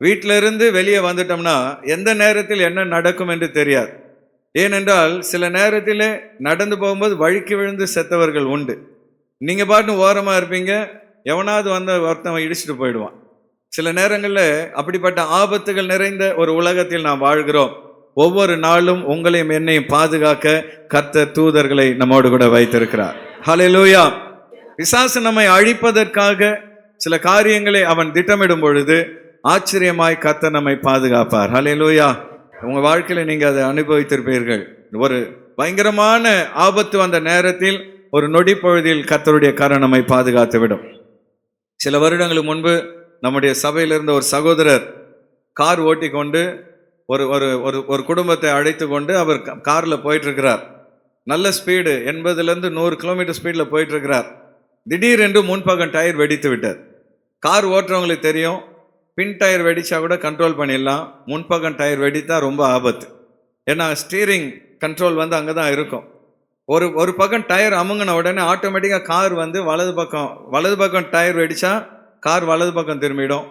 வீட்டில இருந்து வெளியே வந்துட்டோம்னா எந்த நேரத்தில் என்ன நடக்கும் என்று தெரியாது. ஏனென்றால் சில நேரத்தில் நடந்து போகும்போது வழுக்கி விழுந்து செத்தவர்கள் உண்டு. நீங்க பாட்டு ஓரமா இருப்பீங்க, எவனாவது வந்து ஒருத்தவன் இடிச்சுட்டு போயிடுவான். சில நேரங்களில் அப்படிப்பட்ட ஆபத்துகள் நிறைந்த ஒரு உலகத்தில் நாம் வாழ்கிறோம். ஒவ்வொரு நாளும் உங்களையும் என்னையும் பாதுகாக்க கர்த்தர் தூதர்களை நம்மோடு கூட வைத்திருக்கிறார். ஹல்லேலூயா. பிசாசு நம்மை அழிப்பதற்காக சில காரியங்களை அவன் திட்டமிடும் பொழுது ஆச்சரியமாய் கர்த்தர் நம்மை பாதுகாப்பார். ஹல்லேலூயா. உங்க வாழ்க்கையில நீங்க அதை அனுபவித்திருப்பீர்கள். ஒரு பயங்கரமான ஆபத்து வந்த நேரத்தில் ஒரு நொடி பொழுதில் கர்த்தருடைய கரம் நம்மை பாதுகாத்து விடும். சில வருடங்களுக்கு முன்பு நம்முடைய சபையில் இருந்த ஒரு சகோதரர் கார் ஓட்டி கொண்டு ஒரு ஒரு ஒரு குடும்பத்தை அழைத்து கொண்டு அவர் காரில் போயிட்டு இருக்கிறார். நல்ல ஸ்பீடு, 80லேருந்து 100 கிலோமீட்டர் ஸ்பீடில் போயிட்டு இருக்கிறார். திடீரென்று முன்பக்கம் டயர் வெடித்து விட்டார். கார் ஓட்டுறவங்களுக்கு தெரியும், பின் டயர் வெடிச்சா கூட கண்ட்ரோல் பண்ணிடலாம், முன்பக்கம் டயர் வெடித்தா ரொம்ப ஆபத்து. ஏன்னா ஸ்டீரிங் கண்ட்ரோல் வந்து அங்கே தான் இருக்கும். ஒரு பக்கம் டயர் அமுங்கின உடனே ஆட்டோமேட்டிக்காக கார் வந்து வலது பக்கம் டயர் வெடிச்சா கார் வலது பக்கம் திரும்பிடும்,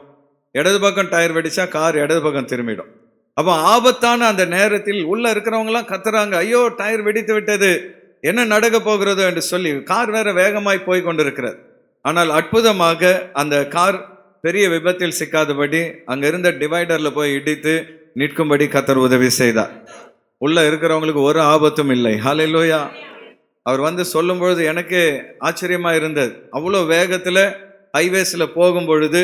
இடது பக்கம் டயர் வெடிச்சா கார் இடது பக்கம் திரும்பிடும். அப்போ ஆபத்தான அந்த நேரத்தில் உள்ள இருக்கிறவங்களாம் கத்துறாங்க, ஐயோ டயர் வெடித்து விட்டது, என்ன நடக்க போகிறதோ என்று சொல்லி. கார் வேற வேகமாய் போய் கொண்டிருக்கிறது. ஆனால் அற்புதமாக அந்த கார் பெரிய விபத்தில் சிக்காதபடி அங்க இருந்த டிவைடர்ல போய் இடித்து நிற்கும்படி கர்த்தர் உதவி செய்தார். உள்ள இருக்கிறவங்களுக்கு ஒரு ஆபத்தும் இல்லை. ஹல்லேலூயா. அவர் வந்து சொல்லும் பொழுது எனக்கு ஆச்சரியமா இருந்தது. அவ்வளோ வேகத்துல ஹைவேஸ்ல போகும் பொழுது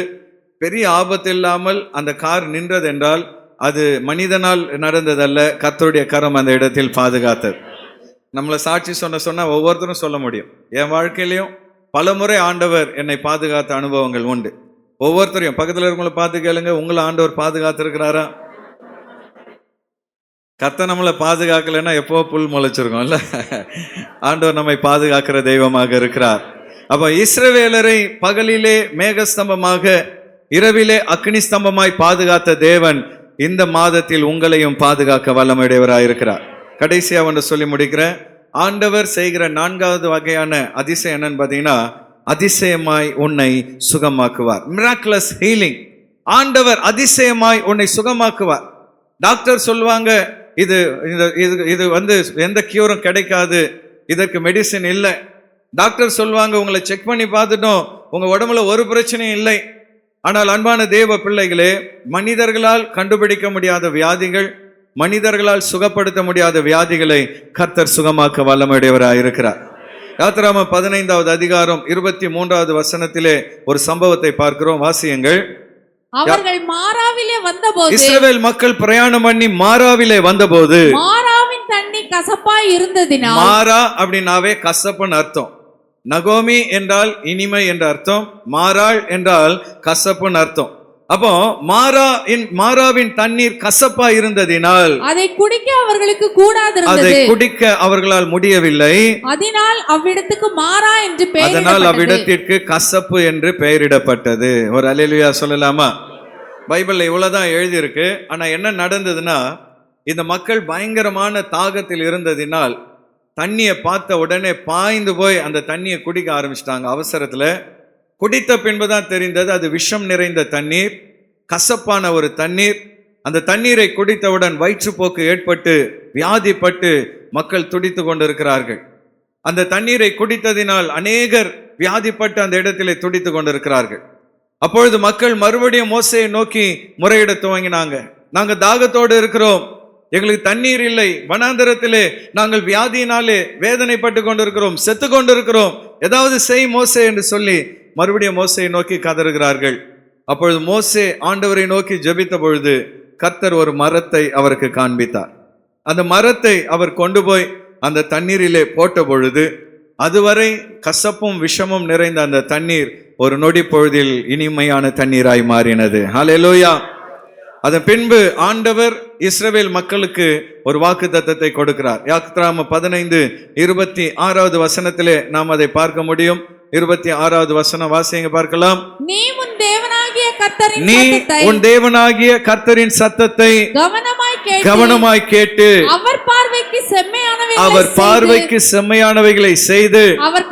பெரிய ஆபத்து இல்லாமல் அந்த கார் நின்றது என்றால் அது மனிதனால் நடந்ததல்ல, கர்த்தருடைய கரம் அந்த இடத்தில் பாதுகாத்தது. நம்மளை சாட்சி சொன்னா ஒவ்வொருத்தரும் சொல்ல முடியும். என் வாழ்க்கையிலையும் பல முறை ஆண்டவர் என்னை பாதுகாத்த அனுபவங்கள் உண்டு. ஒவ்வொருத்தரையும் பக்கத்தில் இருக்கவங்களை பார்த்து கேளுங்க, உங்களை ஆண்டவர் பாதுகாத்திருக்கிறாரா? கர்த்தர் நம்மளை பாதுகாக்கலைன்னா எப்போ புல் முளைச்சிருக்கோம்ல. ஆண்டவர் நம்மை பாதுகாக்கிற தெய்வமாக இருக்கிறார். அப்ப இஸ்ரவேலரை பகலிலே மேகஸ்தம்பமாக இரவிலே அக்னி ஸ்தம்பமாய் பாதுகாத்த தேவன் இந்த மாதத்தில் உங்களையும் பாதுகாக்க வல்லமையுடையவராயிருக்கிறார். கடைசியா ஒன்று சொல்லி முடிக்கிறேன். ஆண்டவர் செய்கிற 4வது வகையான அதிசயம் என்னன்னு பார்த்தீங்கன்னா, அதிசயமாய் உன்னை சுகமாக்குவார். Miraculous healing. ஆண்டவர் அதிசயமாய் உன்னை சுகமாக்குவார். டாக்டர் சொல்லுவாங்க இது வந்து எந்த கியூரும் கிடைக்காது, இதற்கு மெடிசின் இல்லை. டாக்டர் சொல்லுவாங்க உங்களை செக் பண்ணி பார்த்துட்டோம், உங்க உடம்புல ஒரு பிரச்சனையும் இல்லை. ஆனால் அன்பான தேவ பிள்ளைகளே, மனிதர்களால் கண்டுபிடிக்க முடியாத வியாதிகள், மனிதர்களால் சுகப்படுத்த முடியாத வியாதிகளை கர்த்தர் சுகமாக்க வல்லமையுடையவராக இருக்கிறார். யாத்திராகமம் 15வது அதிகாரம் 23வது வசனத்திலே ஒரு சம்பவத்தை பார்க்கிறோம். வாசியுங்கள். அவர்கள் மாராவிலே வந்தபோது, இஸ்ரவேல் மக்கள் பிரயாணம் பண்ணி மாராவிலே வந்தபோது, மாராவின் தண்ணி கசப்பாய் இருந்ததினால், மாரா அப்படின்னாவே கசப்புன்னு அர்த்தம். நகோமி என்றால் இனிமை என்ற அர்த்தம், மாறாள் என்றால் கசப்புன்னு அர்த்தம். அப்போ மாராவின் தண்ணீர் கசப்பா இருந்ததினால் அதை குடிக்க அவர்களுக்கு கூடாதிருந்தது. அதை குடிக்க அவர்களால் முடியவில்லை. அதனால் அவ்விடத்துக்கு மாறா என்று பெயர், அதனால் அவ்விடத்திற்கு கசப்பு என்று பெயரிடப்பட்டது. ஒரு அல்லேலூயா சொல்லலாமா? பைபிள்ல இவ்வளவுதான் எழுதியிருக்கு. ஆனா என்ன நடந்ததுன்னா, இந்த மக்கள் பயங்கரமான தாகத்தில் இருந்ததினால் தண்ணியை பார்த்த உடனே பாய்ந்து போய் அந்த தண்ணியை குடிக்க ஆரம்பிச்சிட்டாங்க. அவசரத்துல குடித்த பின்புதான் தெரிந்தது அது விஷம் நிறைந்த தண்ணீர், கசப்பான ஒரு தண்ணீர். அந்த தண்ணீரை குடித்தவுடன் வயிற்றுப்போக்கு ஏற்பட்டு வியாதிப்பட்டு மக்கள் துடித்து கொண்டிருக்கிறார்கள். அந்த தண்ணீரை குடித்ததினால் அநேகர் வியாதிப்பட்டு அந்த இடத்திலே துடித்து கொண்டிருக்கிறார்கள். அப்பொழுது மக்கள் மறுபடியும் மோசேயை நோக்கி முறையிட துவங்கினாங்க. நாங்க தாகத்தோடு இருக்கிறோம், எங்களுக்கு தண்ணீர் இல்லை, வனாந்தரத்திலே நாங்கள் வியாதியினாலே வேதனைப்பட்டு கொண்டிருக்கிறோம், செத்து கொண்டிருக்கிறோம், ஏதாவது செய் மோசே என்று சொல்லி மறுபடியும் மோசேயை நோக்கி கதறுகிறார்கள். அப்பொழுது மோசே ஆண்டவரை நோக்கி ஜெபித்த பொழுது கர்த்தர் ஒரு மரத்தை அவருக்கு காண்பித்தார். அந்த மரத்தை அவர் கொண்டு போய் அந்த தண்ணீரிலே போட்ட பொழுது அதுவரை கசப்பும் விஷமும் நிறைந்த அந்த தண்ணீர் ஒரு நொடி பொழுதில் இனிமையான தண்ணீராய் மாறினது. ஹல்லேலூயா. அதன் பின்பு ஆண்டவர் இஸ்ரவேல் மக்களுக்கு ஒரு வாக்குத்தத்தத்தை கொடுக்கிறார். யாத்ராகமம் 15:26 வசனத்திலே நாம் அதை பார்க்க முடியும். 26வது வசனம் வாசிங்க பார்க்கலாம். நீ உன் தேவனாகிய கர்த்தரின் சத்தத்தை கவனமாய் கேட்டு அவர் பார்வைக்கு செம்மையானவைகளை செய்து அவர்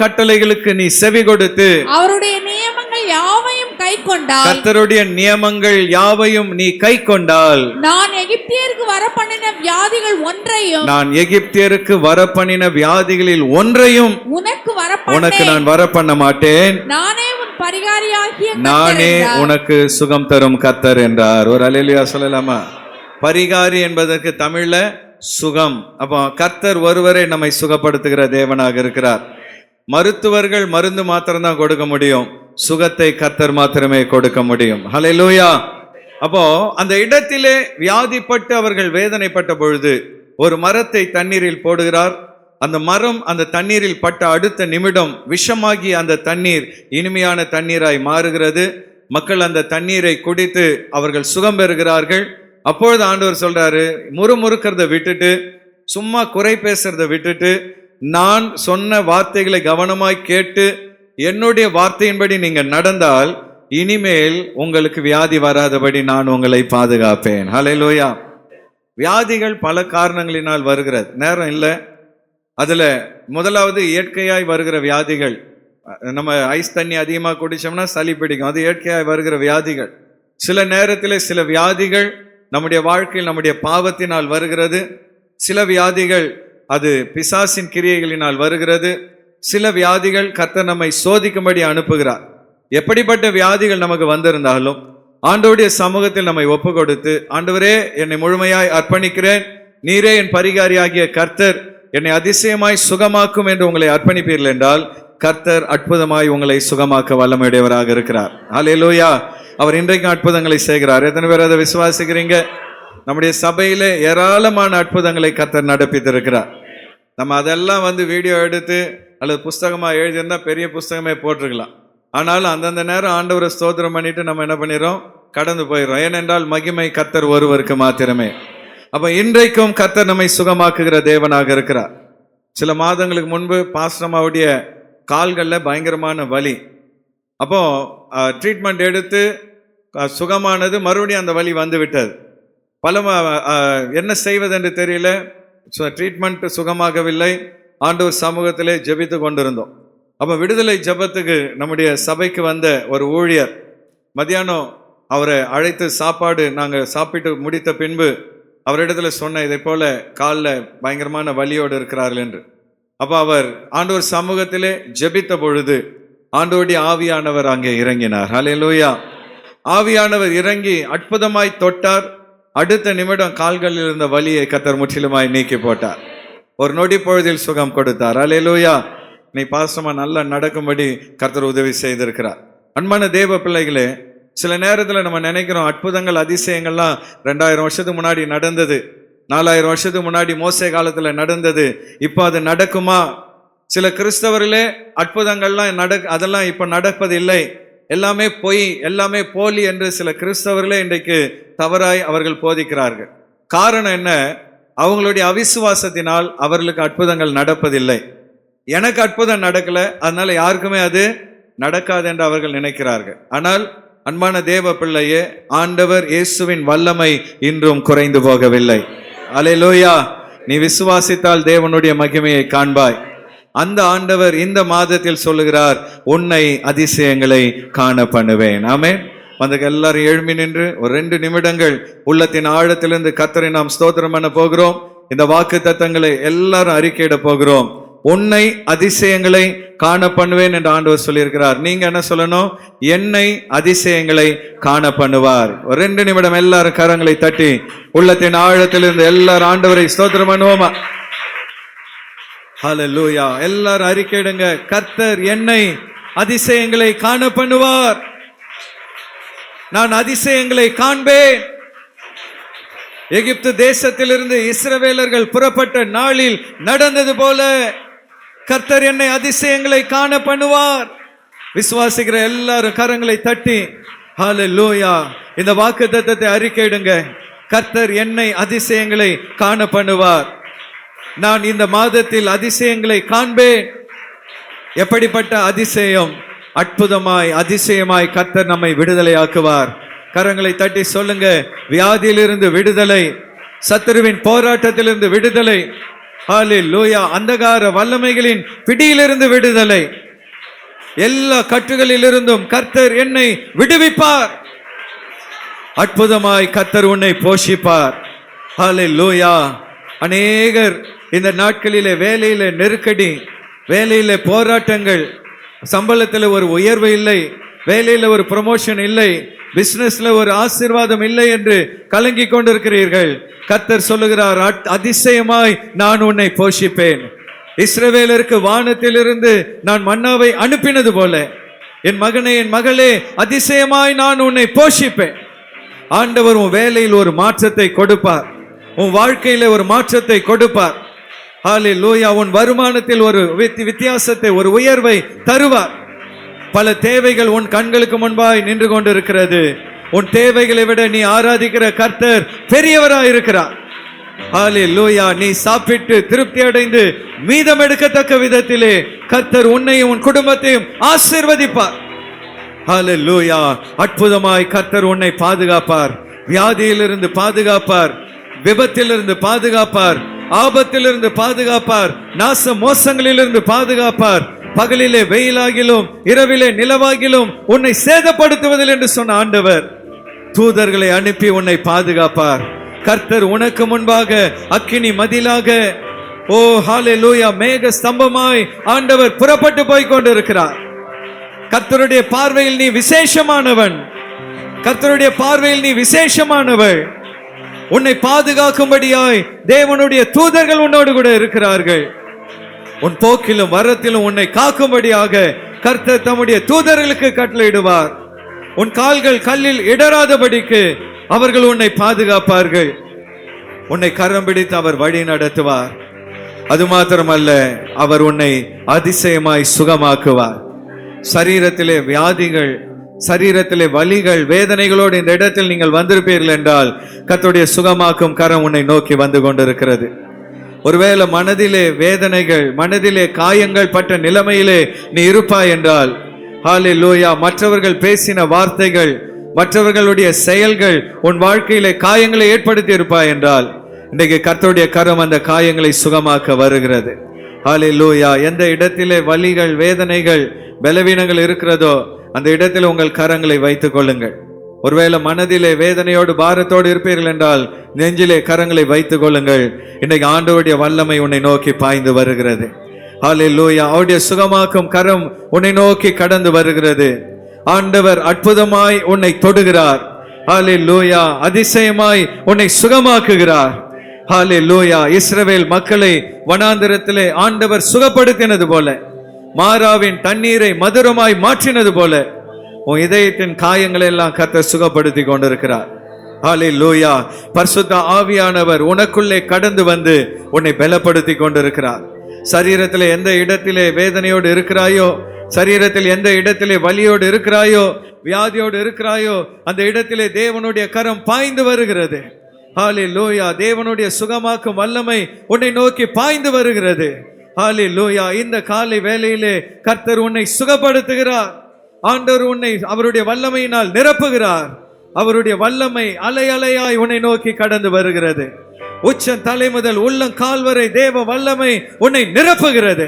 கட்டளைகளுக்கு நீ செவி கொடுத்து அவருடைய நியமங்கள் யாவையும் கை கொண்டால், கர்த்தருடைய நியமங்கள் யாவையும் நீ கை கொண்டால், நான் எகிப்தியருக்கு வரப்பண்ணின வியாதிகளில் ஒன்றையும் உனக்கு நான் வரப்பண்ண மாட்டேன், நானே உனக்கு சுகம் தரும் கர்த்தர் என்றார். ஒரு அல்லேலூயா சொல்லலாமா? பரிகாரி என்பதற்கு தமிழ்ல சுகம். அப்போ கர்த்தர் ஒருவரே நம்மை சுகப்படுத்துகிற தேவனாக இருக்கிறார். மருத்துவர்கள் மருந்து மாத்திரம் தான் கொடுக்க முடியும், சுகத்தை கர்த்தர் மாத்திரமே கொடுக்க முடியும். ஹல்லேலூயா. அப்போ அந்த இடத்திலே வியாதிப்பட்டு அவர்கள் வேதனைப்பட்ட பொழுது ஒரு மரத்தை தண்ணீரில் போடுகிறார். அந்த மரம் அந்த தண்ணீரில் பட்ட அடுத்த நிமிடம் விஷமாகி அந்த தண்ணீர் இனிமையான தண்ணீராய் மாறுகிறது. மக்கள் அந்த தண்ணீரை குடித்து அவர்கள் சுகம் பெறுகிறார்கள். அப்பொழுது ஆண்டவர் சொல்றாரு, முறுமுறுக்கிறத விட்டுட்டு, சும்மா குறை பேசுறத விட்டுட்டு, நான் சொன்ன வார்த்தைகளை கவனமாய் கேட்டு என்னுடைய வார்த்தையின்படி நீங்க நடந்தால் இனிமேல் உங்களுக்கு வியாதி வராதபடி நான் உங்களை பாதுகாப்பேன். ஹல்லேலூயா. வியாதிகள் பல காரணங்களினால் வருகிறது, நேரம் இல்லை. அதுல முதலாவது இயற்கையாய் வருகிற வியாதிகள். நம்ம ஐஸ் தண்ணி அதிகமாக குடிச்சோம்னா சளி பிடிக்கும், அது இயற்கையாய் வருகிற வியாதிகள். சில நேரத்தில் சில வியாதிகள் நம்முடைய வாழ்க்கையில் நம்முடைய பாவத்தினால் வருகிறது. சில வியாதிகள் அது பிசாசின் கிரியைகளினால் வருகிறது. சில வியாதிகள் கர்த்தர் நம்மை சோதிக்கும்படி அனுப்புகிறார். எப்படிப்பட்ட வியாதிகள் நமக்கு வந்திருந்தாலும் ஆண்டவருடைய சமூகத்தில் நம்மை ஒப்பு கொடுத்து, ஆண்டவரே என்னை முழுமையாய் அர்ப்பணிக்கிறேன், நீரே என் பரிகாரியாகிய கர்த்தர், என்னை அதிசயமாய் சுகமாக்கும் என்று உங்களை அர்ப்பணிப்பீர்கள் என்றால் கர்த்தர் அற்புதமாய் உங்களை சுகமாக்க வல்லமையுடையவராக இருக்கிறார். ஹல்லேலூயா. அவர் இன்றைக்கும் அற்புதங்களை செய்கிறார். எத்தனை பேர் அதை விசுவாசிக்கிறீங்க? நம்முடைய சபையில ஏராளமான அற்புதங்களை கர்த்தர் நடப்பித்திருக்கிறார். நம்ம அதெல்லாம் வீடியோ எடுத்து அல்லது புஸ்தகமா எழுதியிருந்தா பெரிய புஸ்தகமே போட்டிருக்கலாம். ஆனாலும் அந்தந்த நேரம் ஆண்டவரை ஸ்தோத்திரம் பண்ணிட்டு நம்ம என்ன பண்ணிடுறோம், கடந்து போயிடுறோம். ஏனென்றால் மகிமை கர்த்தர் ஒருவருக்கு மாத்திரமே. அப்ப இன்றைக்கும் கர்த்தர் நம்மை சுகமாக்குகிற தேவனாக இருக்கிறார். சில மாதங்களுக்கு முன்பு பாஸ்டமாவுடைய கால்களில் பயங்கரமான வலி. அப்போ ட்ரீட்மெண்ட் எடுத்து சுகமானது, மறுபடியும் அந்த வலி வந்து விட்டது. என்ன செய்வதென்று தெரியல, ட்ரீட்மெண்ட் சுகமாகவில்லை. ஆண்டவர் சமூகத்திலே ஜெபித்து கொண்டிருந்தோம். அப்போ விடுதலை ஜெபத்துக்கு நம்முடைய சபைக்கு வந்த ஒரு ஊழியர் மத்தியானம் அவரை அழைத்து சாப்பாடு நாங்கள் சாப்பிட்டு முடித்த பின்பு அவரிடத்துல சொன்ன, இதை போல காலில் பயங்கரமான வலியோடு இருக்கிறார்கள் என்று. அப்போ அவர் ஆண்டவர் சமூகத்திலே ஜெபித்த பொழுது ஆண்டவருடைய ஆவியானவர் அங்கே இறங்கினார். ஹல்லேலூயா. ஆவியானவர் இறங்கி அற்புதமாய் தொட்டார். அடுத்த நிமிடம் கால்களில் இருந்த வலியை கர்த்தர் முற்றிலுமாய் நீக்கி போட்டார். ஒரு நொடி பொழுதில் சுகம் கொடுத்தார். ஹல்லேலூயா. நீ பாசமா நல்லா நடக்கும்படி கர்த்தர் உதவி செய்திருக்கிறார். அன்பான தேவ பிள்ளைகளே, சில நேரத்தில் நம்ம நினைக்கிறோம் அற்புதங்கள் அதிசயங்கள்லாம் 2000 வருஷத்துக்கு முன்னாடி நடந்தது, 4000 வருஷத்துக்கு முன்னாடி மோசே காலத்தில் நடந்தது, இப்போ அது நடக்குமா? சில கிறிஸ்தவர்களே அற்புதங்கள்லாம் அதெல்லாம் இப்போ நடப்பதில்லை, எல்லாமே பொய், எல்லாமே போலி என்று சில கிறிஸ்தவர்களே இன்றைக்கு தவறாய் அவர்கள் போதிக்கிறார்கள். காரணம் என்ன? அவங்களுடைய அவிசுவாசத்தினால் அவர்களுக்கு அற்புதங்கள் நடப்பதில்லை. எனக்கு அற்புதம் நடக்கல, அதனால யாருக்குமே அது நடக்காது என்று அவர்கள் நினைக்கிறார்கள். ஆனால் அன்பான தேவ பிள்ளையே, ஆண்டவர் இயேசுவின் வல்லமை இன்றும் குறைந்து போகவில்லை. அல்லேலூயா. நீ விசுவாசித்தால் தேவனுடைய மகிமையை காண்பாய். அந்த ஆண்டவர் இந்த மாதத்தில் சொல்லுகிறார், உன்னை அதிசயங்களை காண பண்ணுவேன். ஆமென். வந்து எல்லாரும் எழும்பி நின்று ஒரு 2 நிமிடங்கள் உள்ளத்தின் ஆழத்திலிருந்து கர்த்தரை நாம் ஸ்தோத்திரம் பண்ண போகிறோம். இந்த வாக்கு தத்தங்களை எல்லாரும் அறிக்கையிட போகிறோம். உன்னை அதிசயங்களை காண பண்ணுவேன் என்று ஆண்டவர் சொல்லியிருக்கிறார். நீங்க என்ன சொல்லணும்? என்னை அதிசயங்களை காண பண்ணுவார். ஒரு 2 நிமிடம் எல்லாரும் கரங்களை தட்டி உள்ளத்தின் ஆழத்திலிருந்து எல்லாரும் ஆண்டவரை ஸ்தோத்திரம் பண்ணுவோமா? ஹல்லேலூயா. எல்லாரும் அறிக்கையிடுங்க, கர்த்தர் என்னை அதிசயங்களை காண பண்ணுவார். நான் அதிசயங்களை காண்பேன். எகிப்து தேசத்திலிருந்து இஸ்ரவேலர்கள் புறப்பட்ட நாளில் நடந்தது போல கர்த்தர் என்னை அதிசயங்களை காண பண்ணுவார். விசுவாசிக்கிற எல்லாரும் கரங்களை தட்டி ஹல்லேலூயா இந்த வாக்குத்தத்தத்தை அறிக்கையிடுங்க. கர்த்தர் என்னை அதிசயங்களை காண பண்ணுவார். நான் இந்த மாதத்தில் அதிசயங்களை காண்பேன். எப்படிப்பட்ட அதிசயம்? அற்புதமாய் அதிசயமாய் கர்த்தர் நம்மை விடுதலையாக்குவார். கரங்களை தட்டி சொல்லுங்க, வியாதியிலிருந்து விடுதலை, சத்துருவின் போராட்டத்திலிருந்து விடுதலை, ஹல்லேலூயா, அந்தகார வல்லமைகளின் பிடியிலிருந்து விடுதலை, எல்லா கட்டுகளிலிருந்தும் கர்த்தர் என்னை விடுவிப்பார். அற்புதமாய் கர்த்தர் உன்னை போஷிப்பார். ஹல்லேலூயா. அநேகர் இந்த நாட்களிலே வேலையில நெருக்கடி, வேலையில போராட்டங்கள், சம்பளத்தில் ஒரு உயர்வு இல்லை, வேலையில ஒரு ப்ரமோஷன் இல்லை, பிசினஸ்ல ஒரு ஆசீர்வாதம் இல்லை என்று கலங்கி கொண்டிருக்கிறீர்கள். கர்த்தர் சொல்லுகிறார், அதிசயமாய் நான் உன்னை போஷிப்பேன். இஸ்ரவேலருக்கு வானத்திலிருந்து நான் மன்னாவை அனுப்பினது போல என் மகனே, என் மகளே, அதிசயமாய் நான் உன்னை போஷிப்பேன். ஆண்டவர் உன் வேலையில் ஒரு மாற்றத்தை கொடுப்பார், உன் வாழ்க்கையில ஒரு மாற்றத்தை கொடுப்பார். ஹல்லேலூயா. உன் வருமானத்தில் ஒரு வித்தியாசத்தை, ஒரு உயர்வை தருவார். பல தேவைகள் உன் கண்களுக்கு முன்பாய் நின்று கொண்டிருக்கிறது. உன் தேவைகளை விட நீ ஆராதிக்கிற கர்த்தர் பெரியவராய் இருக்கிறார். ஹல்லேலூயா. நீ சாப்பிட்டு திருப்தி அடைந்து மீதம் எடுக்கத்தக்க விதத்திலே கர்த்தர் உன்னையும் உன் குடும்பத்தையும் ஆசீர்வதிப்பார். ஹல்லேலூயா. அற்புதமாய் கர்த்தர் உன்னை பாதுகாப்பார். வியாதியிலிருந்து பாதுகாப்பார், விபத்திலிருந்து பாதுகாப்பார், ஆபத்திலிருந்து பாதுகாப்பார், நாச மோசங்களிலிருந்து பாதுகாப்பார். பகலிலே வெயிலாகிலும் இரவிலே நிலவாகிலும் உன்னை சேதப்படுத்துவதில் என்று சொன்ன ஆண்டவர் தூதர்களை அனுப்பி உன்னை பாதுகாப்பார். கர்த்தர் உனக்கு முன்பாக அக்கினி மதிலாக, ஓ ஹல்லேலூயா, மேக ஸ்தம்பமாய் ஆண்டவர் புறப்பட்டு போய் கொண்டிருக்கிறார். கர்த்தருடைய பார்வையில் நீ விசேஷமானவன். கர்த்தருடைய பார்வையில் நீ விசேஷமானவள். உன்னை பாதுகாக்கும்படியாய் தேவனுடைய தூதர்கள் உன்னோடு கூட இருக்கிறார்கள். உன் போக்கிலும் வரத்திலும் உன்னை காக்கும்படியாக கர்த்தர் தம்முடைய தூதர்களுக்கு கட்டளையிடுவார். உன் கால்கள் கல்லில் இடராதபடிக்கு அவர்கள் உன்னை பாதுகாப்பார்கள். உன்னை கரம் பிடித்து அவர் வழி நடத்துவார். அது மாத்திரமல்ல, அவர் உன்னை அதிசயமாய் சுகமாக்குவார். சரீரத்திலே வியாதிகள், சரீரத்திலே வலிகள், வேதனைகளோடு இந்த இடத்தில் நீங்கள் வந்திருப்பீர்கள் என்றால் கர்த்தருடைய சுகமாக்கும் கரம் உன்னை நோக்கி வந்து கொண்டிருக்கிறது. ஒருவேளை மனதிலே வேதனைகள், மனதிலே காயங்கள் பட்ட நிலைமையிலே நீ இருப்பாய் என்றால், ஹல்லேலூயா, மற்றவர்கள் பேசின வார்த்தைகள், மற்றவர்களுடைய செயல்கள் உன் வாழ்க்கையிலே காயங்களை ஏற்படுத்தி இருப்பாய் என்றால், இன்றைக்கு கர்த்தருடைய கரம் அந்த காயங்களை சுகமாக்க வருகிறது. ஹல்லேலூயா. எந்த இடத்திலே வலிகள், வேதனைகள், பலவீனங்கள் இருக்கிறதோ அந்த இடத்தில் உங்கள் கரங்களை வைத்துக் கொள்ளுங்கள். ஒருவேளை மனதிலே வேதனையோடு பாரத்தோடு இருப்பீர்கள் என்றால் நெஞ்சிலே கரங்களை வைத்துக் கொள்ளுங்கள். இன்றைக்கு ஆண்டவருடைய வல்லமை உன்னை நோக்கி பாய்ந்து வருகிறது. ஹல்லேலூயா. அவருடைய சுகமாக்கும் கரம் உன்னை நோக்கி கடந்து வருகிறது. ஆண்டவர் அற்புதமாய் உன்னை தொடுகிறார். ஹல்லேலூயா. அதிசயமாய் உன்னை சுகமாக்குகிறார். ஹல்லேலூயா. இஸ்ரவேல் மக்களை வனாந்திரத்திலே ஆண்டவர் சுகப்படுத்தினது போல, மாராவின் தண்ணீரை மதுரமாய் மாற்றினது போல உன் இதயத்தின் காயங்களை எல்லாம் கர்த்தர் சுகப்படுத்தி கொண்டிருக்கிறார். ஹல்லேலூயா. பரிசுத்த ஆவியானவர் உனக்குள்ளே கடந்து வந்து உன்னை பலப்படுத்தி கொண்டிருக்கிறார். சரீரத்தில் எந்த இடத்திலே வேதனையோடு இருக்கிறாயோ, சரீரத்தில் எந்த இடத்திலே வலியோடு இருக்கிறாயோ, வியாதியோடு இருக்கிறாயோ, அந்த இடத்திலே தேவனுடைய கரம் பாய்ந்து வருகிறது. ஹல்லேலூயா. தேவனுடைய சுகமாக்கும் வல்லமை உன்னை நோக்கி பாய்ந்து வருகிறது. ஹல்லேலூயா. இந்த காலை வேளையிலே கர்த்தர் உன்னை சுகப்படுத்துகிறார். ஆண்டவர் உன்னை அவருடைய வல்லமையினால் நிரப்புகிறார். அவருடைய வல்லமை அலை அலையாய் உன்னை நோக்கி கடந்து வருகிறது. உச்சம் தலை முதல் உள்ளம் கால் வரை தேவ வல்லமை உன்னை நிரப்புகிறது.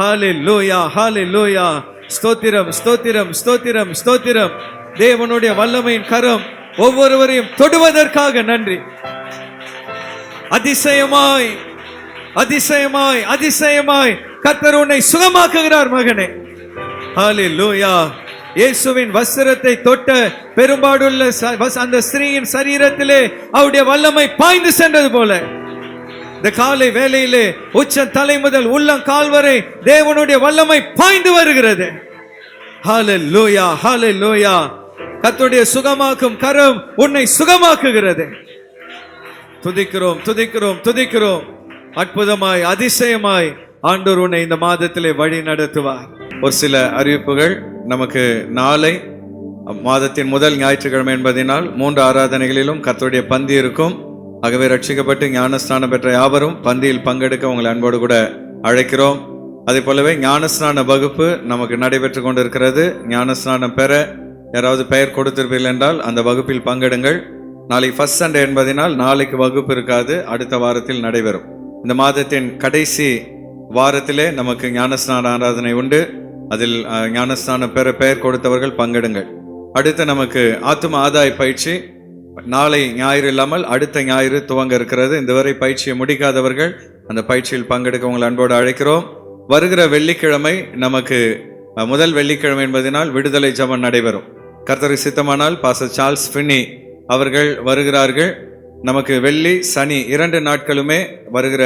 ஹல்லேலூயா, ஹல்லேலூயா. ஸ்தோத்திரம், ஸ்தோத்திரம், ஸ்தோத்திரம், ஸ்தோத்திரம். தேவனுடைய வல்லமையின் கரம் ஒவ்வொருவரையும் தொடுவதற்காக நன்றி. அதிசயமாய் அதிசயமாய் அதிசயமாய் கர்த்தர் உன்னை சுகமாக்குகிறார் மகனே. ஹல்லேலூயா. இயேசுவின் வஸ்திரத்தை தொட்ட பெரும்பாடுள்ள அந்த ஸ்திரீயின் சரீரத்திலே அவருடைய வல்லமை பாய்ந்து சென்றது போல இந்த காலை வேளையிலே உச்ச தலை முதல் உள்ளம் கால் வரை தேவனுடைய வல்லமை பாய்ந்து வருகிறது. ஹல்லேலூயா, ஹல்லேலூயா. கர்த்தருடைய சுகமாக்கும் கரம் உன்னை சுகமாக்குகிறது. துதிக்கிறோம், துதிக்கிறோம், துதிக்கிறோம். அற்புதமாய் அதிசயமாய் ஆண்டவர் உன்னை இந்த மாதத்திலே வழி நடத்துவார். ஒரு சில அறிவிப்புகள். நமக்கு நாளை மாதத்தின் முதல் ஞாயிற்றுக்கிழமை என்பதனால் 3 ஆராதனைகளிலும் கர்த்தருடைய பந்தி இருக்கும். ஆகவே ரட்சிக்கப்பட்டு ஞானஸ்நானம் பெற்ற யாவரும் பந்தியில் பங்கெடுக்க உங்களை அன்போடு கூட அழைக்கிறோம். அதே போலவே ஞானஸ்நான வகுப்பு நமக்கு நடைபெற்று கொண்டிருக்கிறது. ஞானஸ்நானம் பெற யாராவது பெயர் கொடுத்திருப்பீர்கள் என்றால் அந்த வகுப்பில் பங்கெடுங்கள். நாளைக்கு ஃபர்ஸ்ட் சண்டே என்பதனால் நாளைக்கு வகுப்பு இருக்காது, அடுத்த வாரத்தில் நடைபெறும். இந்த மாதத்தின் கடைசி வாரத்திலே நமக்கு ஞானஸ்நான ஆராதனை உண்டு. அதில் ஞானஸ்நானம் பெற பெயர் கொடுத்தவர்கள் பங்கெடுங்கள். அடுத்து நமக்கு ஆத்தும ஆதாய பயிற்சி நாளை ஞாயிறு இல்லாமல் அடுத்த ஞாயிறு துவங்க இருக்கிறது. இந்த வரை பயிற்சியை முடிக்காதவர்கள் அந்த பயிற்சியில் பங்கெடுக்க உங்களை அன்போடு அழைக்கிறோம். வருகிற வெள்ளிக்கிழமை நமக்கு முதல் வெள்ளிக்கிழமை என்பதனால் விடுதலை ஜெபம் நடைபெறும். கர்த்தரை சித்தமானால் பாஸ்டர் சார்ல்ஸ் ஃபின்னி அவர்கள் வருகிறார்கள். நமக்கு வெள்ளி சனி 2 நாட்களுமே வருகிற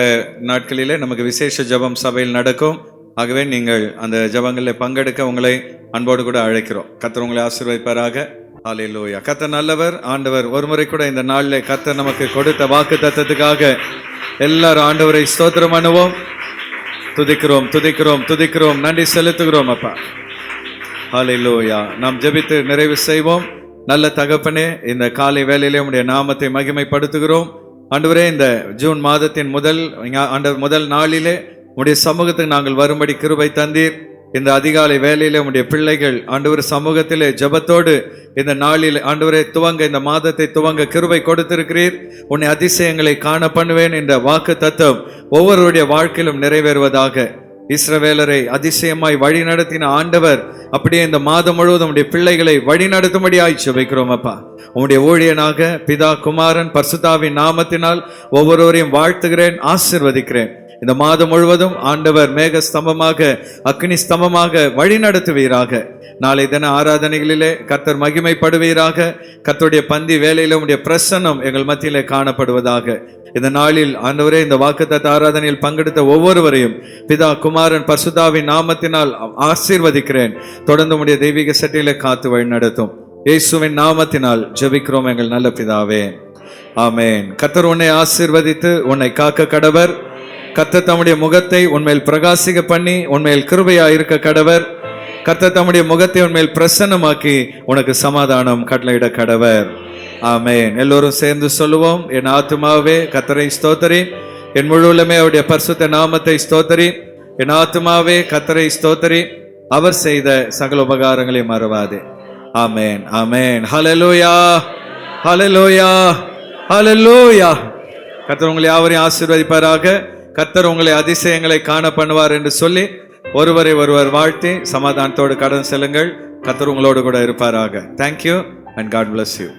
நாட்களிலே நமக்கு விசேஷ ஜெபம் சபையில் நடக்கும். ஆகவே நீங்கள் அந்த ஜெபங்களில் பங்கெடுக்க உங்களை அன்போடு கூட அழைக்கிறோம். கர்த்தர் உங்களை ஆசீர்வதிப்பாராக. ஹல்லேலூயா. கர்த்தர் நல்லவர். ஆண்டவர் ஒரு முறை கூட இந்த நாளில் கர்த்தர் நமக்கு கொடுத்த வாக்கு தத்தத்துக்காக எல்லாரும் ஆண்டவரை ஸ்தோத்திரம் பண்ணுவோம். துதிக்கிறோம், துதிக்கிறோம், துதிக்கிறோம். நன்றி செலுத்துகிறோம் அப்பா. ஹல்லேலூயா. நாம் ஜெபித்து நிறைவு செய்வோம். நல்ல தகப்பனே, இந்த காலை வேளையிலே உம்முடைய நாமத்தை மகிமைப்படுத்துகிறோம். ஆண்டவரே, இந்த ஜூன் மாதத்தின் முதல் நாளிலே உம்முடைய சமூகத்துக்கு நாங்கள் வரும்படி கிருபை தந்தீர். இந்த அதிகாலை வேளையிலே உம்முடைய பிள்ளைகள் ஆண்டவர் சமூகத்திலே ஜெபத்தோடு இந்த நாளில் ஆண்டவரே இந்த மாதத்தை துவங்க கிருபை கொடுத்திருக்கிறீர். உன்னை அதிசயங்களை காண பண்ணுவேன் என்ற வாக்கு தத்துவம் ஒவ்வொருவருடைய வாழ்க்கையிலும் நிறைவேறுவதாக. இஸ்ரவேலரை அதிசயமாய் வழி நடத்தின ஆண்டவர் அப்படியே இந்த மாதம் முழுவதும் உடைய பிள்ளைகளை வழி நடத்தும்படியாய் ஜெபிக்கிறோம் அப்பா. உம்முடைய ஊழியனாக பிதா குமாரன் பரிசுத்தாவின் நாமத்தினால் ஒவ்வொருவரையும் வாழ்த்துகிறேன், ஆசீர்வதிக்கிறேன். இந்த மாதம் முழுவதும் ஆண்டவர் மேக ஸ்தம்பமாக அக்னி ஸ்தம்பமாக வழி நடத்துவீராக. நாளை தின ஆராதனைகளிலே கர்த்தர் மகிமைப்படுவீராக. கர்த்தருடைய பந்தி வேலையில உடைய பிரசன்னம் எங்கள் மத்தியிலே காணப்படுவதாக. இந்த நாளில் ஆண்டவரே இந்த வாக்குத்தத்த ஆராதனையில் பங்கெடுத்த ஒவ்வொருவரையும் பிதா குமாரன் பரிசுத்தாவின் நாமத்தினால் ஆசீர்வதிக்கிறேன். தொடர்ந்து உடைய தெய்வீக சட்டியிலே காத்து வழி நடத்தும். இயேசுவின் நாமத்தினால் ஜெபிக்கிறோம் எங்கள் நல்ல பிதாவே, ஆமென். கர்த்தர் உன்னை ஆசீர்வதித்து உன்னை காக்க கடவர். கர்த்தர் தம்முடைய முகத்தை உன்மேல் பிரகாசிக்க பண்ணி உன்மேல் கிருபையா இருக்க கடவர். கர்த்தர் தம்முடைய முகத்தை உன்மேல் பிரசன்னமாக்கி உனக்கு சமாதானம் கட்டளையிட கடவர். ஆமென். எல்லோரும் சேர்ந்து சொல்லுவோம். என் ஆத்துமாவே கர்த்தரை ஸ்தோத்திரி, என் முழு உள்ளமே அவருடைய பரிசுத்த நாமத்தை ஸ்தோத்திரி. என் ஆத்துமாவே கர்த்தரை ஸ்தோத்திரி, அவர் செய்த சகல உபகாரங்களை மறவாதே. ஆமென், ஆமென். ஹல்லேலூயா, ஹல்லேலூயா, ஹல்லேலூயா. கர்த்தர் உங்களை யாவரையும் ஆசீர்வதிப்பாராக. கர்த்தர் உங்களை அதிசயங்களை காண பண்ணுவார் என்று சொல்லி ஒருவரை ஒருவர் வாழ்த்தி சமாதானத்தோடு கடன் செல்லுங்கள். கர்த்தர் உங்களோடு கூட இருப்பாராக. Thank you and God bless you.